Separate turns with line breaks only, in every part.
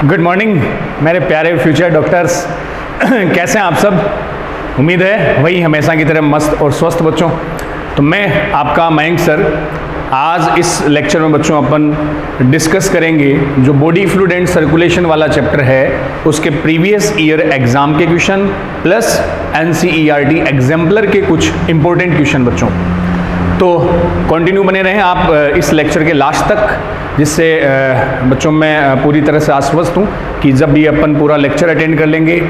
Good morning मेरे प्यारे future doctors. कैसे हैं आप सब? उम्मीद है वही हमेशा की तरह मस्त और स्वस्थ बच्चों। तो मैं आपका मयंक सर आज इस लेक्चर में बच्चों अपन डिस्कस करेंगे जो बॉडी फ्लूइड एंड सर्कुलेशन वाला चैप्टर है उसके प्रीवियस ईयर एग्जाम के क्वेश्चन प्लस NCERT एग्जाम्पलर के कुछ इंपॉर्टेंट क्वेश्चन बच्चों। तो कंटिन्यू बने रहें आप इस लेक्चर के लास्ट तक, जिससे बच्चों मैं पूरी तरह से आश्वस्त हूँ कि जब ये अपन पूरा लेक्चर अटेंड कर लेंगे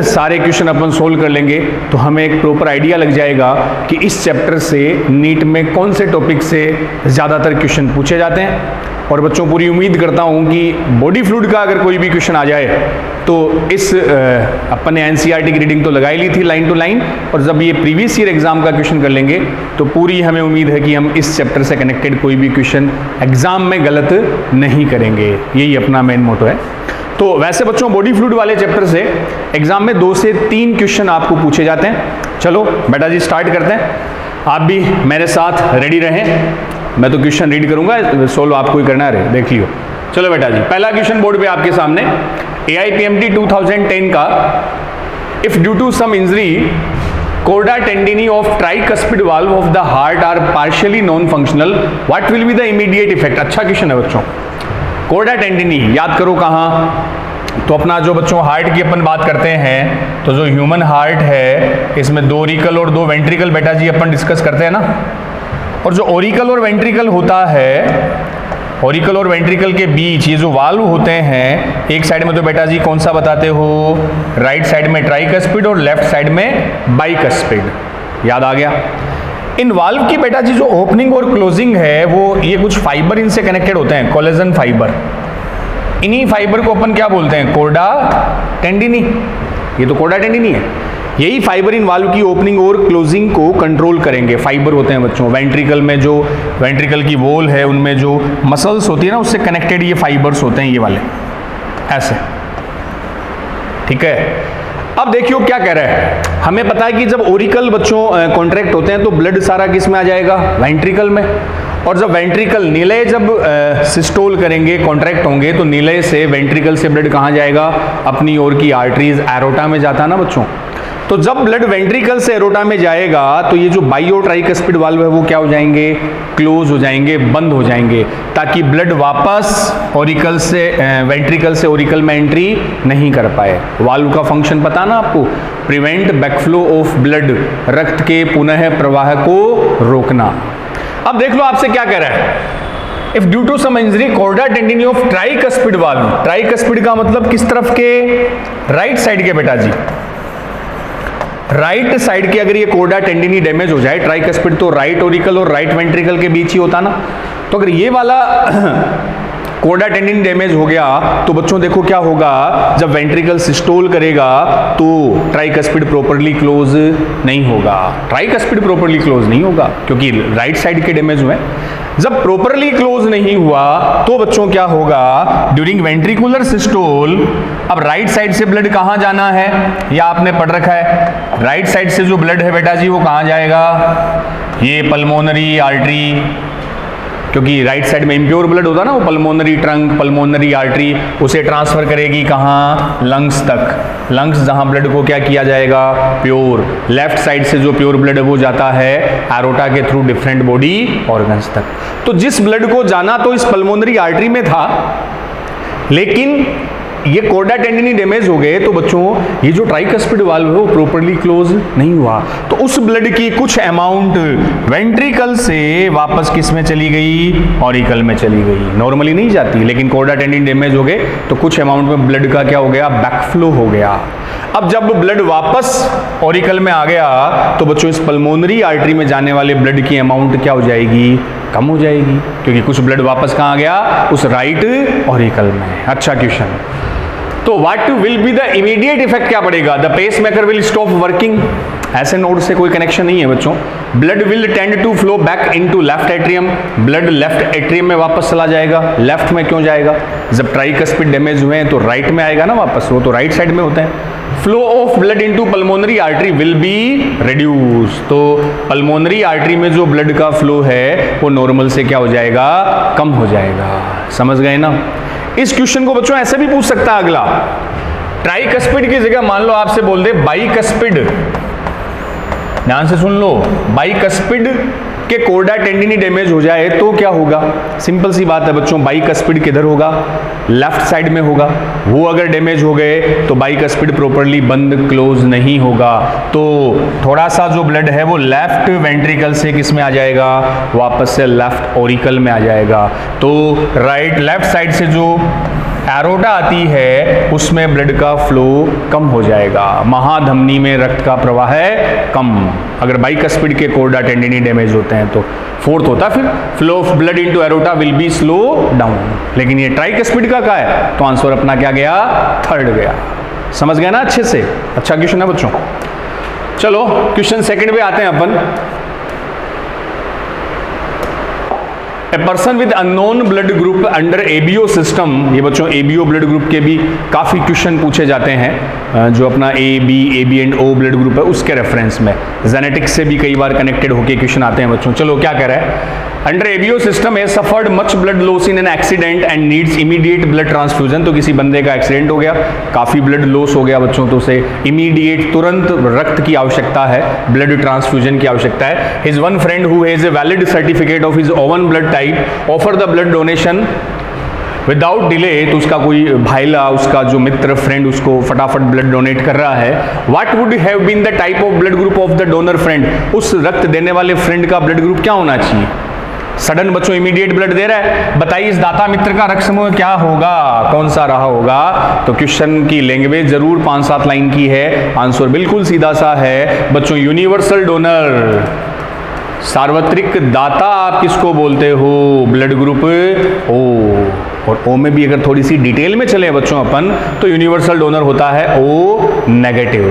सारे क्वेश्चन अपन सोल्व कर लेंगे तो हमें एक प्रॉपर आइडिया लग जाएगा कि इस चैप्टर से नीट में कौन से टॉपिक से ज़्यादातर क्वेश्चन पूछे जाते हैं। और बच्चों पूरी उम्मीद करता हूँ कि बॉडी फ्लूइड का अगर कोई भी क्वेश्चन आ जाए तो इस अपन ने NCERT की रीडिंग तो लगाई ली थी लाइन टू लाइन, और जब ये प्रीवियस ईयर एग्जाम का क्वेश्चन कर लेंगे तो पूरी हमें उम्मीद है कि हम इस चैप्टर से कनेक्टेड कोई भी क्वेश्चन एग्जाम में गलत नहीं करेंगे। यही अपना मेन मोटो है। तो वैसे बच्चों बॉडी फ्लूइड वाले चैप्टर से एग्जाम में 2 से 3 क्वेश्चन आपको पूछे जाते हैं। चलो बेटा जी स्टार्ट करते हैं, आप भी मेरे साथ रेडी रहें। मैं तो क्वेश्चन रीड करूंगा, सोल्व आपको ही करना है, देख लियो। चलो बेटा जी, पहला क्वेश्चन बोर्ड पे आपके सामने AIPMT 2010 का, if due to some injury chordae tendineae of tricuspid valve of the heart are partially non functional, what will be the immediate effect. अच्छा क्वेश्चन है बच्चों। कोर्डा टेंडिनी याद करो कहाँ, तो अपना जो बच्चों हार्ट की अपन बात करते हैं तो जो ह्यूमन हार्ट है इसमें 2 ऑरिकल और 2 वेंट्रिकल बेटा जी अपन डिस्कस करते हैं ना। और जो ऑरिकल और वेंट्रिकल होता है, ऑरिकल और वेंट्रिकल के बीच ये जो वाल्व होते हैं, एक साइड में तो बेटा जी कौन सा बताते हो, राइट साइड में ट्राइकस्पिड और लेफ्ट साइड में बाइकस्पिड, याद आ गया। इन वाल्व की बेटा जी जो ओपनिंग और क्लोजिंग है वो ये कुछ फाइबर इनसे कनेक्टेड होते हैं, कोलेजन फाइबर। इन्हीं फाइबर को अपन क्या बोलते हैं, कोर्डा टेंडिनी। ये तो कोर्डा टेंडिनी है। यही फाइबर इन वाल्व की ओपनिंग और क्लोजिंग को कंट्रोल करेंगे। फाइबर होते हैं बच्चों वेंट्रिकल में, जो वेंट्रिकल की वॉल है उनमें जो मसल्स होती है ना उससे कनेक्टेड ये फाइबर्स होते हैं, ये वाले ऐसे, ठीक है। अब देखियो क्या कह रहा है, हमें पता है कि जब ऑरिकल बच्चों कॉन्ट्रैक्ट होते हैं तो ब्लड सारा किस में आ जाएगा, वेंट्रिकल में। और जब वेंट्रिकल निलय जब सिस्टोल करेंगे, कॉन्ट्रैक्ट होंगे, तो निलय से वेंट्रिकल से ब्लड कहाँ जाएगा, अपनी ओर की आर्टरीज एरोटा में जाता ना बच्चों। तो जब ब्लड वेंट्रिकल से एरोटा में जाएगा तो ये जो बाइयो ट्राइकस्पिड वाल्व है वो क्या हो जाएंगे, क्लोज हो जाएंगे, बंद हो जाएंगे, ताकि ब्लड वापस ऑरिकल से वेंट्रिकल से ऑरिकल में एंट्री नहीं कर पाए। वाल्व का फंक्शन पता ना आपको, प्रिवेंट बैकफ्लो ऑफ ब्लड, रक्त के पुनः प्रवाह को रोकना। अब देख लो आपसे क्या कह रहा है, if due to some injury chordae tendineae of tricuspid valve. Tricuspid का मतलब किस तरफ के, राइट साइड के बेटा जी, राइट साइड की अगर ये कोर्डा टेंडिनी डैमेज हो जाए, ट्राइकस्पिड तो राइट ऑरिकल और राइट वेंट्रिकल के बीच ही होता ना, तो अगर ये वाला कोर्डा टेंडिनी डैमेज हो गया तो बच्चों देखो क्या होगा, जब वेंट्रिकल सिस्टोल करेगा तो ट्राइकस्पिड प्रॉपर्ली क्लोज नहीं होगा, ट्राइकस्पिड प्रॉपर्ली क्लोज नहीं होगा क्योंकि राइट साइड के डैमेज हुए। जब प्रॉपर्ली क्लोज नहीं हुआ तो बच्चों क्या होगा, ड्यूरिंग वेंट्रिकुलर सिस्टोल, अब राइट साइड से ब्लड कहां जाना है, या आपने पढ़ रखा है, राइट साइड से जो ब्लड है बेटा जी वो कहां जाएगा, ये पल्मोनरी आर्टरी, क्योंकि राइट साइड में इम्प्योर ब्लड होता ना, वो पल्मोनरी ट्रंक, पल्मोनरी आर्टरी उसे ट्रांसफर करेगी कहाँ, लंग्स तक। लंग्स जहाँ ब्लड को क्या किया जाएगा, प्योर। लेफ्ट साइड से जो प्योर ब्लड है वो जाता है एरोटा के थ्रू डिफरेंट बॉडी ऑर्गन्स तक। तो जिस ब्लड को जाना तो इस पल्मोनरी आर्टरी में था, लेकिन ये कोर्डा टेंडिनी डैमेज हो गए तो बच्चों ये जो ट्राइकस्पिड वाल्व है वो प्रॉपर्ली क्लोज नहीं हुआ, तो उस ब्लड की कुछ अमाउंट वेंट्रिकल से वापस किस में चली गई, ऑरिकल में चली गई। नॉर्मली नहीं जाती, लेकिन कोर्डा टेंडिनी डैमेज हो गए तो कुछ अमाउंट में ब्लड का क्या हो गया, बैकफ्लो हो गया। अब जब ब्लड वापस ऑरिकल में आ गया तो बच्चों इस पल्मोनरी आर्टरी में जाने वाले ब्लड की अमाउंट क्या हो जाएगी, कम हो जाएगी, क्योंकि कुछ ब्लड वापस कहाँ आ गया, उस राइट ऑरिकल में। अच्छा क्वेश्चन। तो what will be the immediate effect क्या पड़ेगा, the pacemaker will stop working. ऐसे नोड से कोई कनेक्शन नहीं है बच्चों। Blood will tend to flow back into left atrium, blood left atrium में वापस चला जाएगा। लेफ्ट में क्यों जाएगा, जब ट्राइकस्पिड डैमेज हुए हैं तो राइट में आएगा ना वापस, वो तो राइट साइड में होता है। Flow of blood into pulmonary artery will be reduce, तो पल्मोनरी आर्टरी में जो ब्लड का फ्लो है वो नॉर्मल से क्या हो जाएगा, कम हो जाएगा। समझ गए ना। इस क्वेश्चन को बच्चों ऐसे भी पूछ सकता है अगला, ट्राइकस्पिड की जगह मान लो आपसे बोल दे बाइकस्पिड, ध्यान से सुन लो, बाइकस्पिड के कोर्डा टेंडिनी डैमेज हो जाए तो क्या होगा? सिंपल सी बात है बच्चों, बाइकस्पिड किधर होगा? लेफ्ट साइड में होगा। वो अगर डैमेज हो गए तो बाइकस्पिड प्रॉपर्ली बंद क्लोज नहीं होगा, तो थोड़ा सा जो ब्लड है वो लेफ्ट वेंट्रिकल से किस में आ जाएगा? वापस से लेफ्ट ऑरिकल में आ जाएगा। तो राइट लेफ्ट साइड से जो एरोटा आती है उसमें ब्लड का फ्लो कम हो जाएगा, महाधमनी में रक्त का प्रवाह है कम, अगर बाइकस्पिड के कोर्डा टेंडिनी डैमेज होते हैं तो। फोर्थ होता फिर flow of blood into aorta will be slow down, लेकिन ये ट्राइकस्पिड का क्या है? तो आंसर अपना क्या गया? थर्ड गया। समझ गया ना अच्छे से? अच्छा क्वेश्चन है बच्चों। चलो क्वेश्चन सेकंड पे आते हैं अपन। A person with unknown blood group under ABO system, ये बच्चों एबीओ ब्लड ग्रुप के भी काफ़ी क्वेश्चन पूछे जाते हैं, जो अपना A B and O blood group है उसके रेफरेंस में, जेनेटिक्स से भी कई बार कनेक्टेड होके क्वेश्चन आते हैं बच्चों। चलो क्या कह रहा है? अंडर एबीओ सिस्टम है suffered much blood loss in an accident and needs immediate blood transfusion, तो किसी बंदे का एक्सीडेंट हो गया, काफ़ी ब्लड लॉस हो गया बच्चों, तो उसे इमीडिएट तुरंत रक्त की आवश्यकता है, ब्लड ट्रांसफ्यूजन की आवश्यकता है। His one friend who has a valid certificate of his oven blood type offer the blood donation without delay, तो उसका कोई भाईला, उसका जो मित्र फ्रेंड उसको फटाफट ब्लड डोनेट कर रहा है। What would have been the type of blood group of the donor friend, उस रक्त देने वाले फ्रेंड का ब्लड ग्रुप क्या होना चाहिए? सडन बच्चों इमीडिएट ब्लड दे रहा है, बताइए इस दाता मित्र का रक्त समूह क्या होगा, कौन सा रहा होगा? तो क्वेश्चन की लैंग्वेज जरूर 5-7 लाइन की है, आंसर बिल्कुल सीधा सा है बच्चों, यूनिवर्सल डोनर, सार्वत्रिक दाता आप किसको बोलते हो? ब्लड ग्रुप ओ, और ओ में भी अगर थोड़ी सी डिटेल में चले बच्चों अपन तो यूनिवर्सल डोनर होता है ओ नेगेटिव।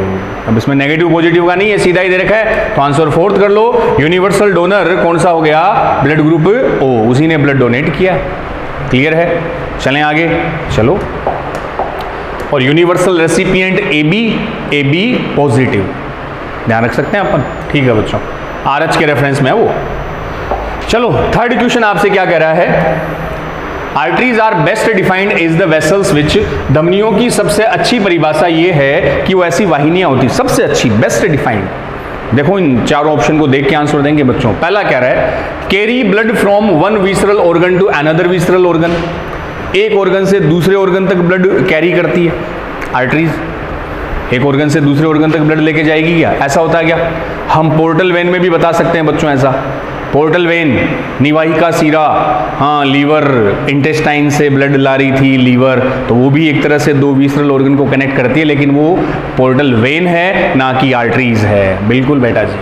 अब इसमें नेगेटिव पॉजिटिव का नहीं है, सीधा ही दे रखा है, तो आंसर फोर्थ कर लो, यूनिवर्सल डोनर कौन सा हो गया? ब्लड ग्रुप ओ, उसी ने ब्लड डोनेट किया। क्लियर है? चलें आगे, चलो। और universal recipient A B positive, ध्यान रख सकते हैं अपन, ठीक है बच्चों, आरएच के रेफरेंस में है वो। चलो थर्ड क्वेश्चन आपसे क्या कह रहा है? Arteries are best defined is the vessels which, धमनियों की सबसे अच्छी परिभाषा ये है कि वो ऐसी वाहिनियां होती, सबसे अच्छी बेस्ट डिफाइंड। देखो इन चारों ऑप्शन को देख के आंसर देंगे बच्चों। पहला कह रहा है carry blood from one visceral organ to another visceral organ, एक ऑर्गन से दूसरे ऑर्गन तक ब्लड कैरी करती है आर्टरीज, एक ऑर्गन से दूसरे ऑर्गन तक ब्लड लेके जाएगी क्या? ऐसा होता है क्या? हम पोर्टल वेन में भी बता सकते हैं बच्चों ऐसा, पोर्टल वेन, निवाहिका सीरा, हाँ लीवर, इंटेस्टाइन से ब्लड ला रही थी लीवर, तो वो भी एक तरह से दो विसरल ऑर्गन को कनेक्ट करती है, लेकिन वो पोर्टल वेन है ना कि आर्टरीज है। बिल्कुल बेटा जी।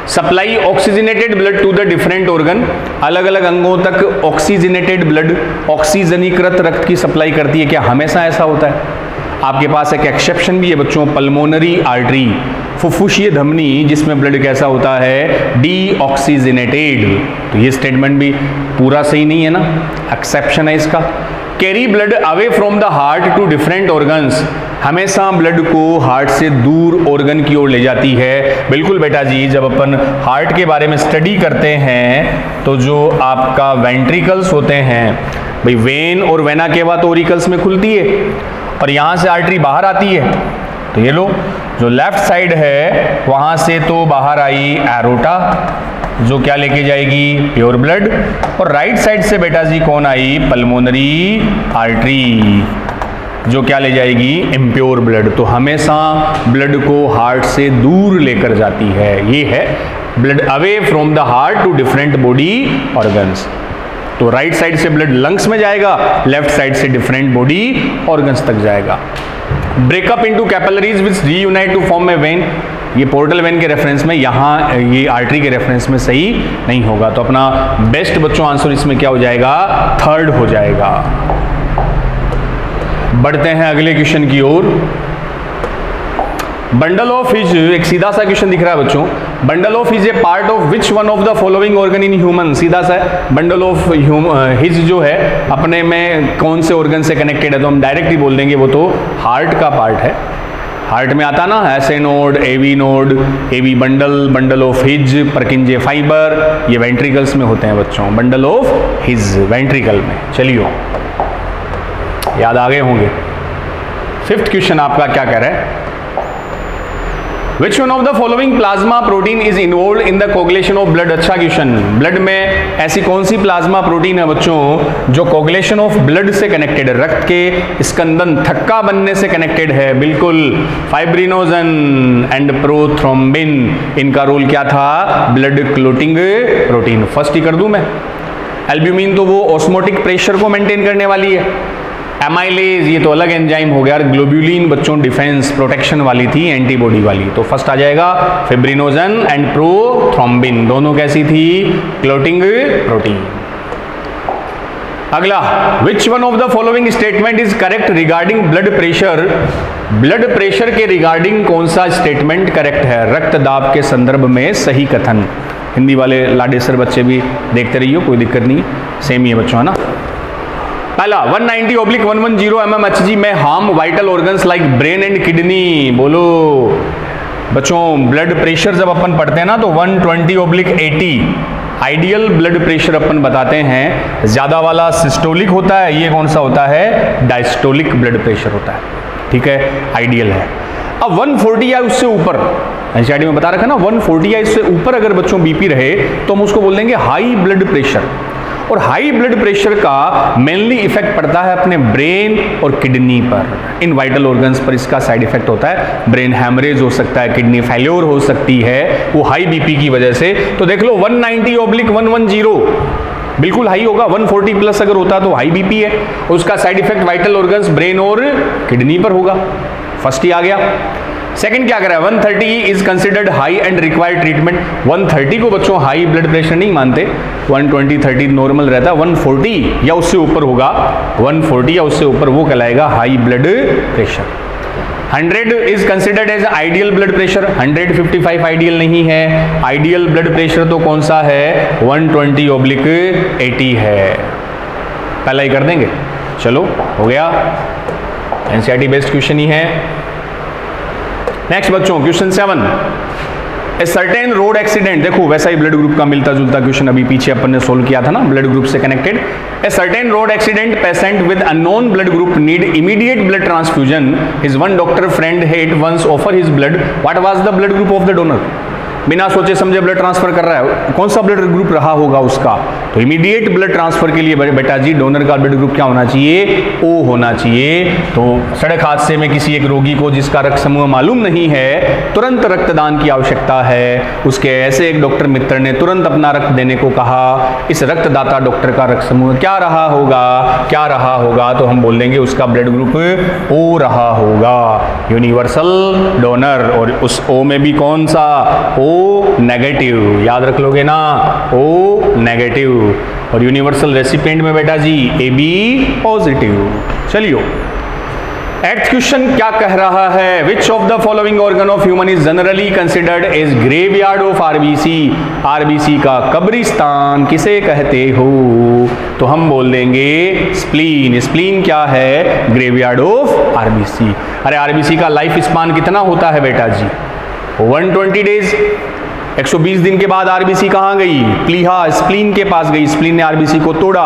Supply oxygenated blood to the different organ, अलग अलग अंगों तक ऑक्सीजनेटेड ब्लड, ऑक्सीजनीकृत रक्त की सप्लाई करती है क्या? हमेशा ऐसा होता है। आपके पास एक एक्सेप्शन भी है बच्चों, पल्मोनरी आर्टरी, फुफ्फुसीय धमनी, जिसमें ब्लड कैसा होता है? डीऑक्सीजनेटेड। तो ये स्टेटमेंट भी पूरा सही नहीं है ना, एक्सेप्शन है इसका। Carry blood away from the heart to different organs, हमेशा ब्लड को हार्ट से दूर ऑर्गन की ओर ले जाती है। बिल्कुल बेटा जी, जब अपन हार्ट के बारे में स्टडी करते हैं तो जो आपका वेंट्रिकल्स होते हैं, भाई वेन और वेना के बाद ओरिकल्स में खुलती है और यहाँ से आर्टरी बाहर आती है, तो ये लो जो लेफ्ट साइड है वहाँ से तो बाहर आई एरोटा, जो क्या लेके जाएगी? प्योर ब्लड, और राइट साइड से बेटा जी कौन आई? पल्मोनरी आर्टरी, जो क्या ले जाएगी? Impure blood. तो हमेशा ब्लड को हार्ट से दूर लेकर जाती है, ये है blood away from the heart to different body organs. तो राइट साइड से ब्लड लंग्स में जाएगा, लेफ्ट साइड से डिफरेंट बॉडी ऑर्गन्स तक जाएगा। Breakup into capillaries which reunite to form a vein, ये पोर्टल वेन के रेफरेंस में, यहाँ ये आर्टरी के रेफरेंस में सही नहीं होगा, तो अपना बेस्ट बच्चों आंसर इसमें क्या हो जाएगा? थर्ड हो जाएगा। बढ़ते हैं अगले क्वेश्चन की ओर। बंडल ऑफ हिज, एक सीधा सा क्वेश्चन दिख रहा है बच्चों, bundle of his A part of which one of the following organ in human, सीधा सा बंडल ऑफ हिज जो है अपने में कौन से ऑर्गन से कनेक्टेड है, तो हम डायरेक्ट ही बोल देंगे वो तो हार्ट का पार्ट है। हार्ट में आता ना SA node, AV bundle, bundle of His, Purkinje fibre, ये वेंट्रिकल्स में होते हैं बच्चों, बंडल ऑफ हिज वेंट्रिकल में। चलिए याद आ गए होंगे। फिफ्थ क्वेश्चन आपका क्या कह रहा है, Which one of the following plasma protein is involved in the coagulation of blood? अच्छा क्वेश्चन, ब्लड में ऐसी कौन सी प्लाज्मा प्रोटीन है बच्चों जो कोगुलेशन ऑफ ब्लड से कनेक्टेड है, रक्त के स्कंदन थक्का बनने से कनेक्टेड है? बिल्कुल, फाइब्रिनोजन एंड प्रोथ्रोम्बिन, इनका रोल क्या था? Blood clotting protein. फर्स्ट ही कर दूं मैं, एल्ब्यूमिन तो वो ऑस्मोटिक प्रेशर को मेंटेन करने वाली है, एमाइलेज ये तो अलग एंजाइम हो गया, ग्लोब्यूलिन बच्चों डिफेंस प्रोटेक्शन वाली थी, एंटीबॉडी वाली। तो फर्स्ट आ जाएगा फिब्रिनोजन एंड प्रोथ्रोम्बिन, दोनों कैसी थी? Clotting protein. अगला, which one of the following statement is correct regarding blood pressure? Blood pressure के रिगार्डिंग कौन सा स्टेटमेंट करेक्ट है? रक्त दाब के संदर्भ में सही कथन। हिंदी वाले लाडेसर बच्चे भी देखते रहिए, कोई दिक्कत नहीं, सेम ही है बच्चों, है ना। पहला 190/110 mmHg में harm vital organs like brain and kidney. बोलो बच्चों, ब्लड प्रेशर जब अपन पढ़ते हैं ना तो 120/80 आइडियल ब्लड प्रेशर अपन बताते हैं, ज्यादा वाला सिस्टोलिक होता है, ये कौन सा होता है? डायस्टोलिक ब्लड प्रेशर होता है, ठीक है, आइडियल है। अब 140 या उससे ऊपर, एनसीईआरटी में बता रखा ना, 140 या इससे ऊपर अगर बच्चों बीपी रहे तो हम उसको बोल देंगे हाई ब्लड प्रेशर। और हाई ब्लड प्रेशर का मेनली इफेक्ट पड़ता है अपने ब्रेन और किडनी पर, इन वाइटल ऑर्गन्स पर इसका साइड इफेक्ट होता है। ब्रेन हैमरेज हो सकता है, किडनी फेल्योर हो सकती है वो हाई बीपी की वजह से। तो देख लो 190/110 बिल्कुल हाई होगा, 140 प्लस अगर होता तो हाई बीपी है, उसका side effect vital organs brain और किडनी पर होगा। फर्स्ट ही आ गया। सेकंड क्या करा है, 130 is considered high and required treatment. 130 को बच्चों हाई ब्लड प्रेशर नहीं मानते, 120 30 नॉर्मल रहता है, 140 या उससे ऊपर होगा, 140 या उससे ऊपर वो कहलाएगा high blood pressure. 100 is considered as ideal blood pressure, 155 ideal नहीं है, आइडियल ब्लड प्रेशर तो कौन सा है? 120/80 है। पहला ही कर देंगे, चलो हो गया, एनसीईआरटी बेस्ड क्वेश्चन ही है। नेक्स्ट बच्चों क्वेश्चन 7, ए सर्टेन रोड एक्सीडेंट, देखो वैसा ही ब्लड ग्रुप का मिलता जुलता क्वेश्चन अभी पीछे अपन ने सोल्व किया था ना, ब्लड ग्रुप से connected. A certain road accident patient with unknown blood group need immediate blood transfusion, his one doctor friend had once offer his blood, what was the blood group of the donor? बिना सोचे समझे blood transfer कर रहा है, कौन सा blood group रहा होगा उसका? तो इमीडिएट ब्लड ट्रांसफर के लिए बेटा जी डोनर का ब्लड ग्रुप क्या होना चाहिए? ओ होना चाहिए। तो सड़क हादसे में किसी एक रोगी को जिसका रक्त समूह मालूम नहीं है, तुरंत रक्तदान की आवश्यकता है, उसके ऐसे एक डॉक्टर मित्र ने तुरंत अपना रक्त देने को कहा, इस रक्तदाता डॉक्टर का रक्त समूह क्या रहा होगा? क्या रहा होगा? तो हम बोल देंगे उसका ब्लड ग्रुप ओ रहा होगा, यूनिवर्सल डोनर। और उस ओ में भी कौन सा? ओ नेगेटिव, याद रख लोगे ना, ओ नेगेटिव। और यूनिवर्सल रेसिपिएंट में बेटा जी ए बी पॉजिटिव। चलिए एट क्वेश्चन क्या कह रहा है, which of the following organ of human is generally considered as graveyard of RBC? RBC का कब्रिस्तान किसे कहते हो? तो हम बोल देंगे स्प्लीन। स्प्लीन क्या है? Graveyard of RBC. अरे आरबीसी का लाइफ स्पान कितना होता है बेटा जी? 120 डेज। 120 दिन के बाद आरबीसी कहाँ गई? प्लीहा स्प्लीन के पास गई, स्प्लीन ने आरबीसी को तोड़ा,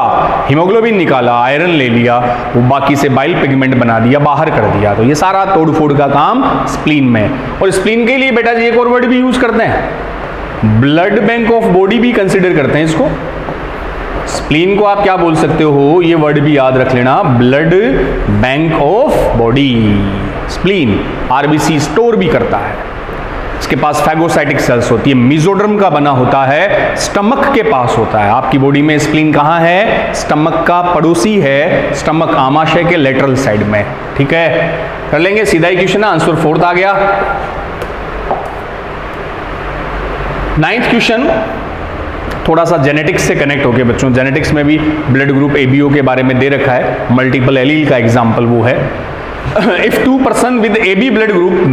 हीमोग्लोबिन निकाला, आयरन ले लिया, वो बाकी से बाइल पिगमेंट बना दिया, बाहर कर दिया। तो ये सारा तोड़ फोड़ का काम स्प्लीन में। और स्प्लीन के लिए बेटा जी एक और वर्ड भी यूज करते हैं, ब्लड बैंक ऑफ बॉडी भी कंसिडर करते हैं इसको। स्प्लीन को आप क्या बोल सकते हो? ये वर्ड भी याद रख लेना, blood bank of body. Spleen RBC store भी करता है, इसके पास फैगोसाइटिक सेल्स होती है, मेसोडर्म का बना होता है, स्टमक के पास होता है। आपकी बॉडी में स्प्लीन कहाँ है? स्टमक का पड़ोसी है, स्टमक आमाशय के लेटरल साइड में। ठीक है, कर लेंगे सीधा ही क्वेश्चन, आंसर 4th आ गया। 9th क्वेश्चन थोड़ा सा जेनेटिक्स से कनेक्ट होके बच्चों, जेनेटिक्स में भी ब्लड ग्रुप एबीओ के बारे में दे रखा है, मल्टीपल एलील का एग्जाम्पल वो है। If 2 person with AB blood group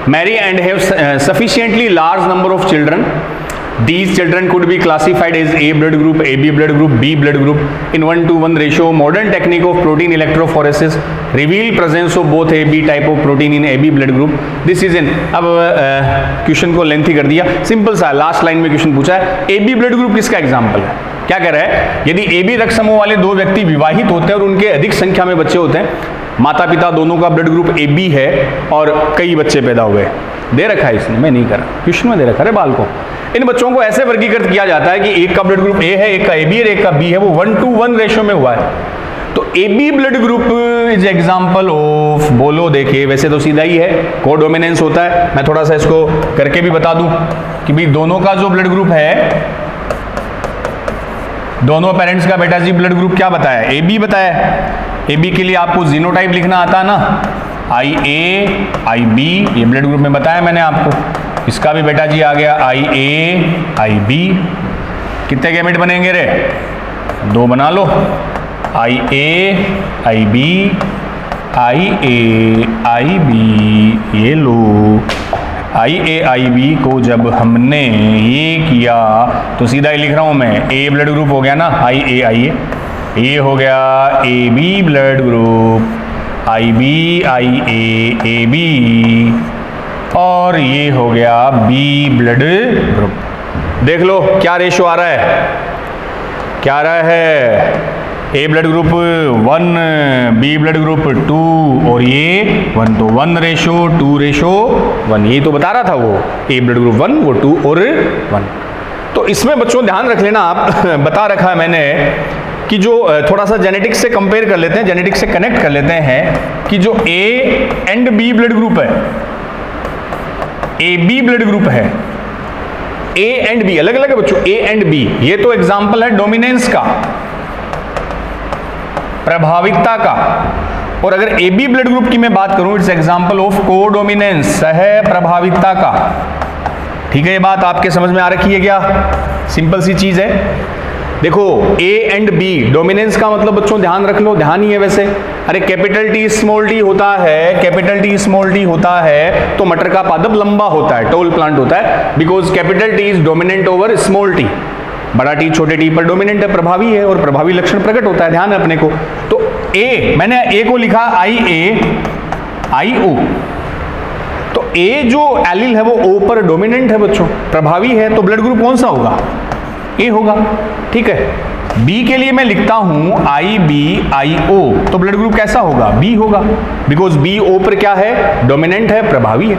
marry and have sufficiently large number of children, these children could be classified as A blood group, AB blood group, B blood group in 1:1 ratio. Modern technique of protein electrophoresis reveal presence of both AB type of protein in AB blood group. This is in, अब question को lengthy कर दिया, simple सा last line में question पूछा है, AB blood group किसका example है? क्या कह रहा है, यदि ए बी रक्त समूह वाले दो व्यक्ति विवाहित होते हैं और उनके अधिक संख्या में बच्चे होते हैं, माता पिता दोनों का ब्लड ग्रुप ए बी है और कई बच्चे पैदा हुए, दे रखा है इसने, मैं नहीं कर रहा, क्वेश्चन में दे रखा है बाल को। इन बच्चों को ऐसे वर्गीकृत किया जाता है कि एक का ब्लड ग्रुप ए है, एक का ए बी है, एक का बी है, वो 1:1 रेशियो में हुआ है। तो A B blood group is example of, बोलो देखिए, वैसे तो सीधा ही है, कोडोमिनेंस होता है। मैं थोड़ा सा इसको करके भी बता दूं कि भाई दोनों का जो ब्लड ग्रुप है, दोनों पेरेंट्स का बेटा जी ब्लड ग्रुप क्या बताया, ए बी बताया। ए बी के लिए आपको जीनोटाइप लिखना आता है ना, आई ए आई बी, ये ब्लड ग्रुप में बताया मैंने आपको। इसका भी बेटा जी आ गया आई ए आई बी। कितने गैमेट बनेंगे रे, 2 बना लो, आई ए आई B, I A I B, ये लो। आई ए आई बी को जब हमने ये किया तो सीधा ही लिख रहा हूं मैं, ए ब्लड ग्रुप हो गया ना, आई ए आई ये हो गया A B blood group, I B I A B, और ये हो गया बी ब्लड ग्रुप। देख लो क्या रेशो आ रहा है, क्या आ रहा है, A blood group 1, B blood group 2 और ये 1, तो 1:2:1, यही तो बता रहा था वो, ए ब्लड ग्रुप 1, वो 2 और 1। तो इसमें बच्चों ध्यान रख लेना आप, बता रखा है मैंने कि जो थोड़ा सा जेनेटिक्स से कंपेयर कर लेते हैं, जेनेटिक्स से कनेक्ट कर लेते हैं कि जो A and B blood group है, ए बी ब्लड ग्रुप है, ए एंड बी अलग अलग है बच्चों, ए एंड बी, ये तो एग्जाम्पल है डोमिनेंस का, प्रभावितता का। और अगर ए बी ब्लड ग्रुप की मैं बात करूं, इट्स एग्जाम्पल ऑफ कोडोमिनेंस, सह प्रभावितता का। ठीक है, ये बात आपके समझ में आ रखी है क्या, सिंपल सी चीज है। देखो ए एंड बी, डोमिनेंस का मतलब बच्चों ध्यान रख लो, ध्यान ही है वैसे, अरे कैपिटल टी स्मॉल टी होता है, कैपिटल टी स्मॉल टी होता है तो मटर का पादप लंबा होता है, टोल प्लांट होता है, because capital T is dominant over small T. बड़ा टी छोटे टी पर डोमिनेंट है, प्रभावी है और प्रभावी लक्षण प्रकट होता है, ध्यान है अपने को। तो ए, मैंने ए को लिखा आई ए आई ओ, तो ए जो एलिल है वो ओ पर डोमिनेंट है बच्चों, प्रभावी है, तो ब्लड ग्रुप कौन सा होगा, ए होगा। ठीक है, बी के लिए मैं लिखता हूं आई बी आई ओ, तो ब्लड ग्रुप कैसा होगा, बी होगा, बिकॉज बी ओ पर क्या है, डोमिनेंट है, प्रभावी है।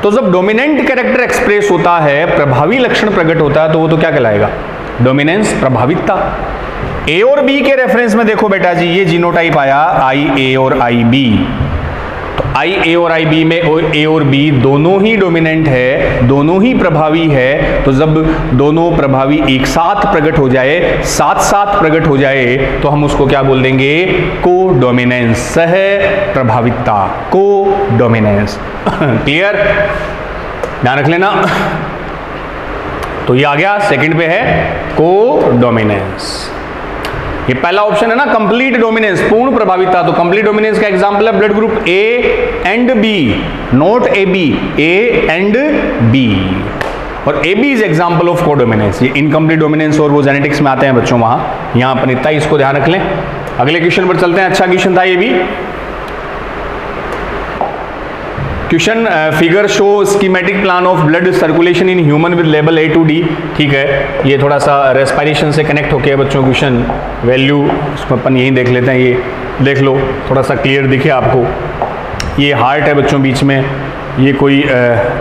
तो जब डोमिनेंट कैरेक्टर एक्सप्रेस होता है, प्रभावी लक्षण प्रकट होता है, तो वो तो क्या कहलाएगा, डोमिनेंस, प्रभावितता। ए और बी के रेफरेंस में देखो बेटा जी, ये जीनोटाइप आया आई ए और आई बी, तो आई ए और आई बी में ए और बी दोनों ही डोमिनेंट है, दोनों ही प्रभावी है। तो जब दोनों प्रभावी एक साथ प्रकट हो जाए, साथ साथ प्रकट हो जाए, तो हम उसको क्या बोल देंगे, को डोमिनेंस, सह प्रभावितता, को डोमिनेंस। क्लियर, ध्यान रख लेना। तो ये आ गया, सेकंड पे है को डोमिनेंस। ये पहला ऑप्शन है ना, कंप्लीट डोमिनेंस, पूर्ण प्रभावितता। तो कंप्लीट डोमिनेंस का एग्जांपल है blood group A and B, not A B, A and B. और A B is example of codominance. ये इनकम्प्लीट डोमिनेंस और वो जेनेटिक्स में आते हैं बच्चों, वहां यहां अपन इतना इसको ध्यान रख लें। अगले क्वेश्चन पर चलते हैं, अच्छा क्वेश्चन था ये भी। Question, figure show schematic plan of blood circulation in human with level A to D। ठीक है, ये थोड़ा सा रेस्पिरेशन से कनेक्ट होके बच्चों क्वेश्चन, वैल्यू इसको अपन यहीं देख लेते हैं, ये देख लो थोड़ा सा क्लियर दिखे आपको। ये हार्ट है बच्चों बीच में, ये कोई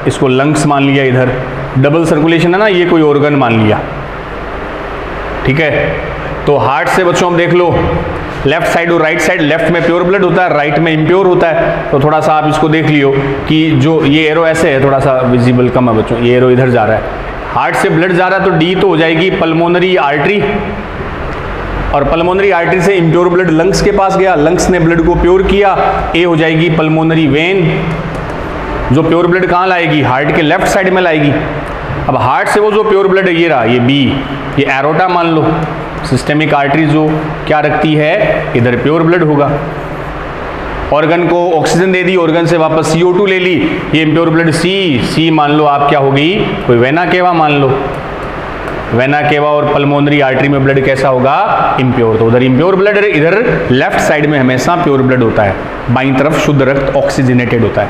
इसको लंग्स मान लिया, इधर डबल सर्कुलेशन है ना, ये कोई ऑर्गन मान लिया। ठीक है, तो हार्ट से बच्चों हम देख लो, लेफ्ट साइड और राइट साइड, लेफ्ट में प्योर ब्लड होता है, राइट में इम्प्योर होता है। तो थोड़ा सा आप इसको देख लियो कि जो ये एरो ऐसे है, थोड़ा सा विजिबल कम है बच्चों, ये एरो इधर जा रहा है, हार्ट से ब्लड जा रहा है, तो डी तो हो जाएगी पल्मोनरी आर्टरी, और पल्मोनरी आर्टरी से इम्प्योर ब्लड लंग्स के पास गया, लंग्स ने ब्लड को प्योर किया, ए हो जाएगी पल्मोनरी वेन, जो प्योर ब्लड कहाँ लाएगी, हार्ट के लेफ्ट साइड में लाएगी। अब हार्ट से वो जो प्योर ब्लड है, ये रहा, ये बी, ये एरोटा मान लो, सिस्टेमिक आर्टरी जो क्या रखती है, इधर प्योर ब्लड होगा। ऑर्गन को ऑक्सीजन दे दी, ऑर्गन से वापस CO2 ले ली, ये इम्प्योर ब्लड सी मान लो आप क्या होगी, कोई वेना केवा मान लो, वेना केवा और पल्मोनरी आर्टरी में ब्लड कैसा होगा, इम्प्योर। तो उधर इम्प्योर ब्लड, इधर लेफ्ट साइड में हमेशा प्योर ब्लड होता है, बाईं तरफ शुद्ध रक्त ऑक्सीजनेटेड होता है।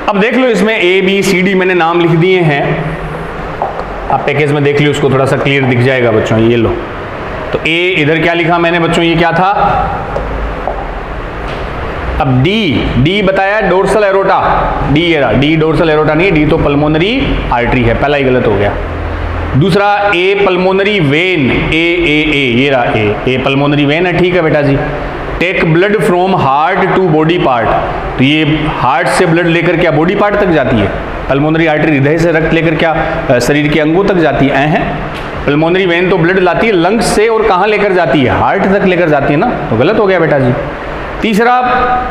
अब देख लो इसमें ABCD मैंने नाम लिख दिए हैं, आप पैकेज में देख लियो, उसको थोड़ा सा क्लियर दिख जाएगा बच्चों। ये लो तो ए इधर क्या लिखा मैंने बच्चों, ये क्या था? अब डी बताया डोर्सल एरोटा, डी ये रहा, डी डोर्सल एरोटा नहीं है, डी तो पल्मोनरी आर्टरी है, पहला ही गलत हो गया। दूसरा ए पल्मोनरी वेन, ए ये रहा, ए पल्मोनरी वेन है, ठीक है बेटा जी। Take blood from heart to body part, तो ये हार्ट से ब्लड लेकर क्या बॉडी पार्ट तक जाती है? पल्मोनरी आर्टरी हृदय से रक्त लेकर क्या शरीर के अंगों तक जाती है? पल्मोनरी वेन तो ब्लड लाती है लंग्स से, और कहाँ लेकर जाती है? हार्ट तक लेकर जाती है ना, तो गलत हो गया बेटा जी। तीसरा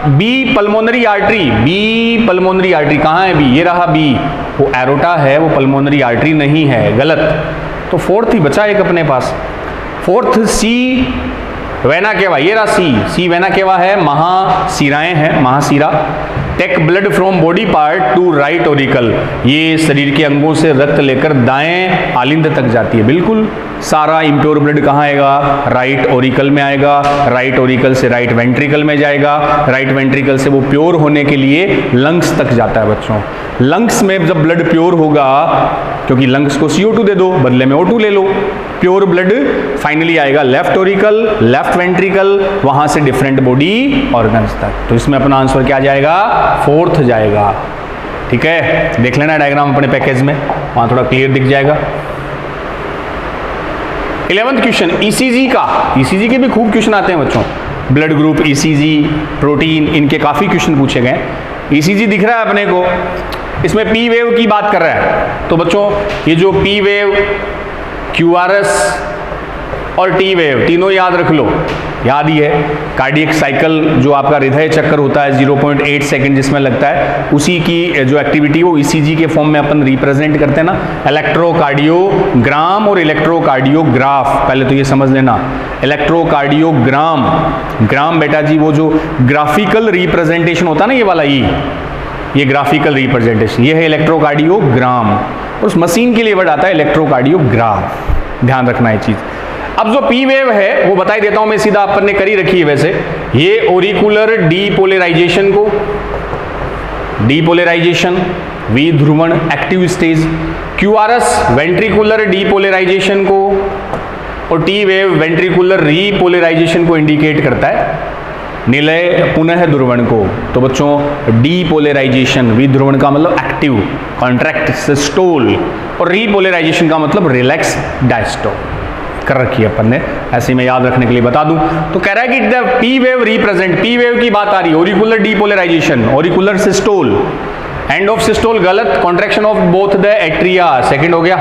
B pulmonary artery, B pulmonary artery कहाँ है? बी ये रहा, बी वो एरोटा है, वो पल्मोनरी आर्टरी नहीं है, गलत। तो फोर्थ ही बचा एक अपने पास। फोर्थ सी वेना केवा, ये रहा सी वेना केवा है, महाशिराएं हैं, महाशिरा। Take blood from body part to right auricle, ये शरीर के अंगों से रक्त लेकर दाएं आलिंद तक जाती है, बिल्कुल। सारा इम्प्योर ब्लड कहाँ आएगा? राइट ओरिकल में आएगा, राइट ओरिकल से राइट वेंट्रिकल में जाएगा, राइट वेंट्रिकल से वो प्योर होने के लिए लंग्स तक जाता है बच्चों। लंग्स में जब ब्लड प्योर होगा, क्योंकि लंग्स को CO2 दे दो, बदले में O2 ले लो, प्योर ब्लड फाइनली आएगा लेफ्ट ओरिकल, लेफ्ट वेंट्रिकल, वहां से डिफरेंट बॉडी ऑर्गन्स तक। तो इसमें अपना आंसर क्या जाएगा? फोर्थ जाएगा, ठीक है। देख लेना डायग्राम अपने पैकेज में, वहां थोड़ा क्लियर दिख जाएगा। 11th क्वेश्चन ECG का, ECG के भी खूब क्वेश्चन आते हैं बच्चों, ब्लड ग्रुप, ECG, प्रोटीन, इनके काफी क्वेश्चन पूछे गए। ECG दिख रहा है अपने को, इसमें P वेव की बात कर रहा है, तो बच्चों ये जो P वेव, QRS और T वेव तीनों याद रख लो, याद ही है। कार्डियक साइकिल जो आपका हृदय चक्कर होता है 0.8 सेकंड जिसमें लगता है, उसी की जो एक्टिविटी वो ECG के फॉर्म में अपन रिप्रेजेंट करते हैं ना, इलेक्ट्रोकार्डियोग्राम और इलेक्ट्रोकार्डियोग्राफ। पहले तो ये समझ लेना, इलेक्ट्रोकार्डियोग्राम, ग्राम बेटा जी वो जो ग्राफिकल रिप्रेजेंटेशन होता है ना, ये वाला ये ग्राफिकल रिप्रेजेंटेशन, ये है इलेक्ट्रोकार्डियोग्राम, और उस मशीन के लिए वर्ड आता है इलेक्ट्रोकार्डियोग्राफ, ध्यान रखना ये चीज। अब जो P वेव है वो बता ही देता हूं मैं, सीधा अपन ने करी रखी है वैसे। ये ओरिकुलर डीपोलराइजेशन को, डीपोलराइजेशन, V ध्रुवण active stage, QRS ventricular depolarization को, और T वेव वेंट्रिकुलर रीपोलराइजेशन को इंडिकेट करता है, निलय पुनः ध्रुवण को। तो बच्चों डीपोलराइजेशन, V ध्रुवण का मतलब एक्टिव कॉन्ट्रैक्ट सिस्टोल, और रीपोलराइजेशन का मतलब रिलैक्स डायस्टोल कर रखी है अपन ने, ऐसे में याद रखने के लिए बता दूं। तो कह रहा है कि the P wave represent, P wave की बात आ रही है, auricular depolarization, auricular systole, end of systole गलत, contraction of both the atria, second हो गया,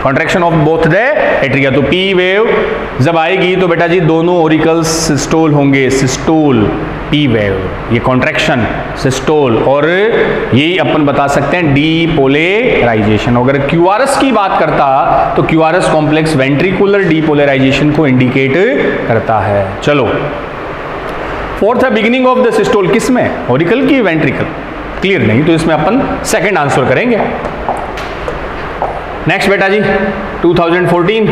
contraction of both the atria. तो P वेव जब आएगी तो बेटा जी दोनों ओरिकल्स सिस्टोल होंगे, सिस्टोल P वेव, ये कॉन्ट्रैक्शन सिस्टोल, और यही अपन बता सकते हैं डीपोलराइजेशन। अगर QRS की बात करता तो QRS कॉम्प्लेक्स वेंट्रिकुलर डीपोलराइजेशन को इंडिकेट करता है। चलो फोर्थ है बिगिनिंग ऑफ द सिस्टोल, किसमें? ओरिकल की वेंट्रिकल, क्लियर नहीं, तो इसमें अपन सेकंड आंसर करेंगे। नेक्स्ट बेटा जी 2014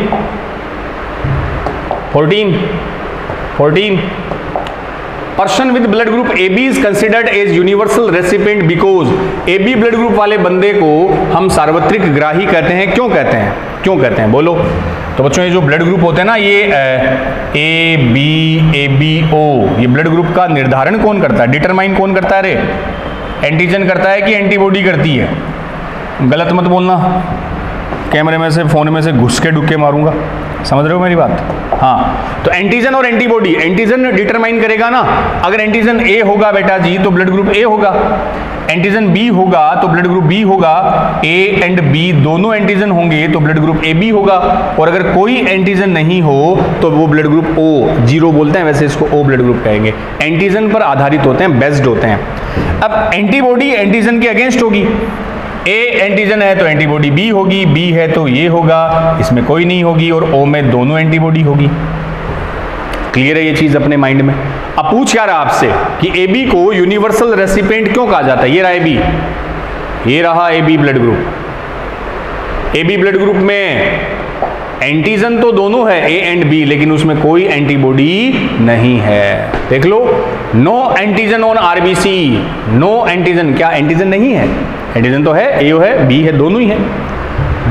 person with blood group AB is considered as universal recipient because AB blood group वाले बंदे को हम सार्वत्रिक ग्राही कहते हैं। क्यों कहते हैं? क्यों कहते हैं बोलो? तो बच्चों ये जो ब्लड ग्रुप होते हैं ना, ये AB ABO, ये ब्लड ग्रुप का निर्धारण कौन करता है, डिटरमाइन कौन करता है? रे एंटीजन करता है कि एंटीबॉडी करती है? गलत मत बोलना, कैमरे में से फोन में से घुस के डुक्के मारूंगा, समझ रहे हो मेरी बात? हाँ, तो एंटीजन और एंटीबॉडी, एंटीजन डिटरमाइन करेगा ना, अगर एंटीजन A होगा बेटा जी तो ब्लड ग्रुप A होगा, एंटीजन B होगा तो ब्लड ग्रुप B होगा, A एंड B दोनों एंटीजन होंगे तो ब्लड ग्रुप AB होगा, और अगर कोई एंटीजन नहीं हो तो वो ब्लड ग्रुप O, जीरो बोलते हैं वैसे इसको, O ब्लड ग्रुप कहेंगे। एंटीजन पर आधारित होते हैं, बेस्ड होते हैं। अब एंटीबॉडी एंटीजन के अगेंस्ट होगी, A एंटीजन है तो एंटीबॉडी B होगी, B है तो ये होगा, इसमें कोई नहीं होगी, और O में दोनों एंटीबॉडी होगी। क्लियर है ये चीज अपने माइंड में? अब पूछ क्या रहा आपसे कि AB को यूनिवर्सल रेसिपिएंट क्यों कहा जाता है? ये रहा AB, ये रहा AB blood group. AB blood group में एंटीजन तो दोनों है A एंड B, लेकिन उसमें कोई एंटीबॉडी नहीं है। देख लो, no antigen on RBC, no antigen, क्या एंटीजन नहीं है? एंटीजन तो है, A है B है, दोनों ही है।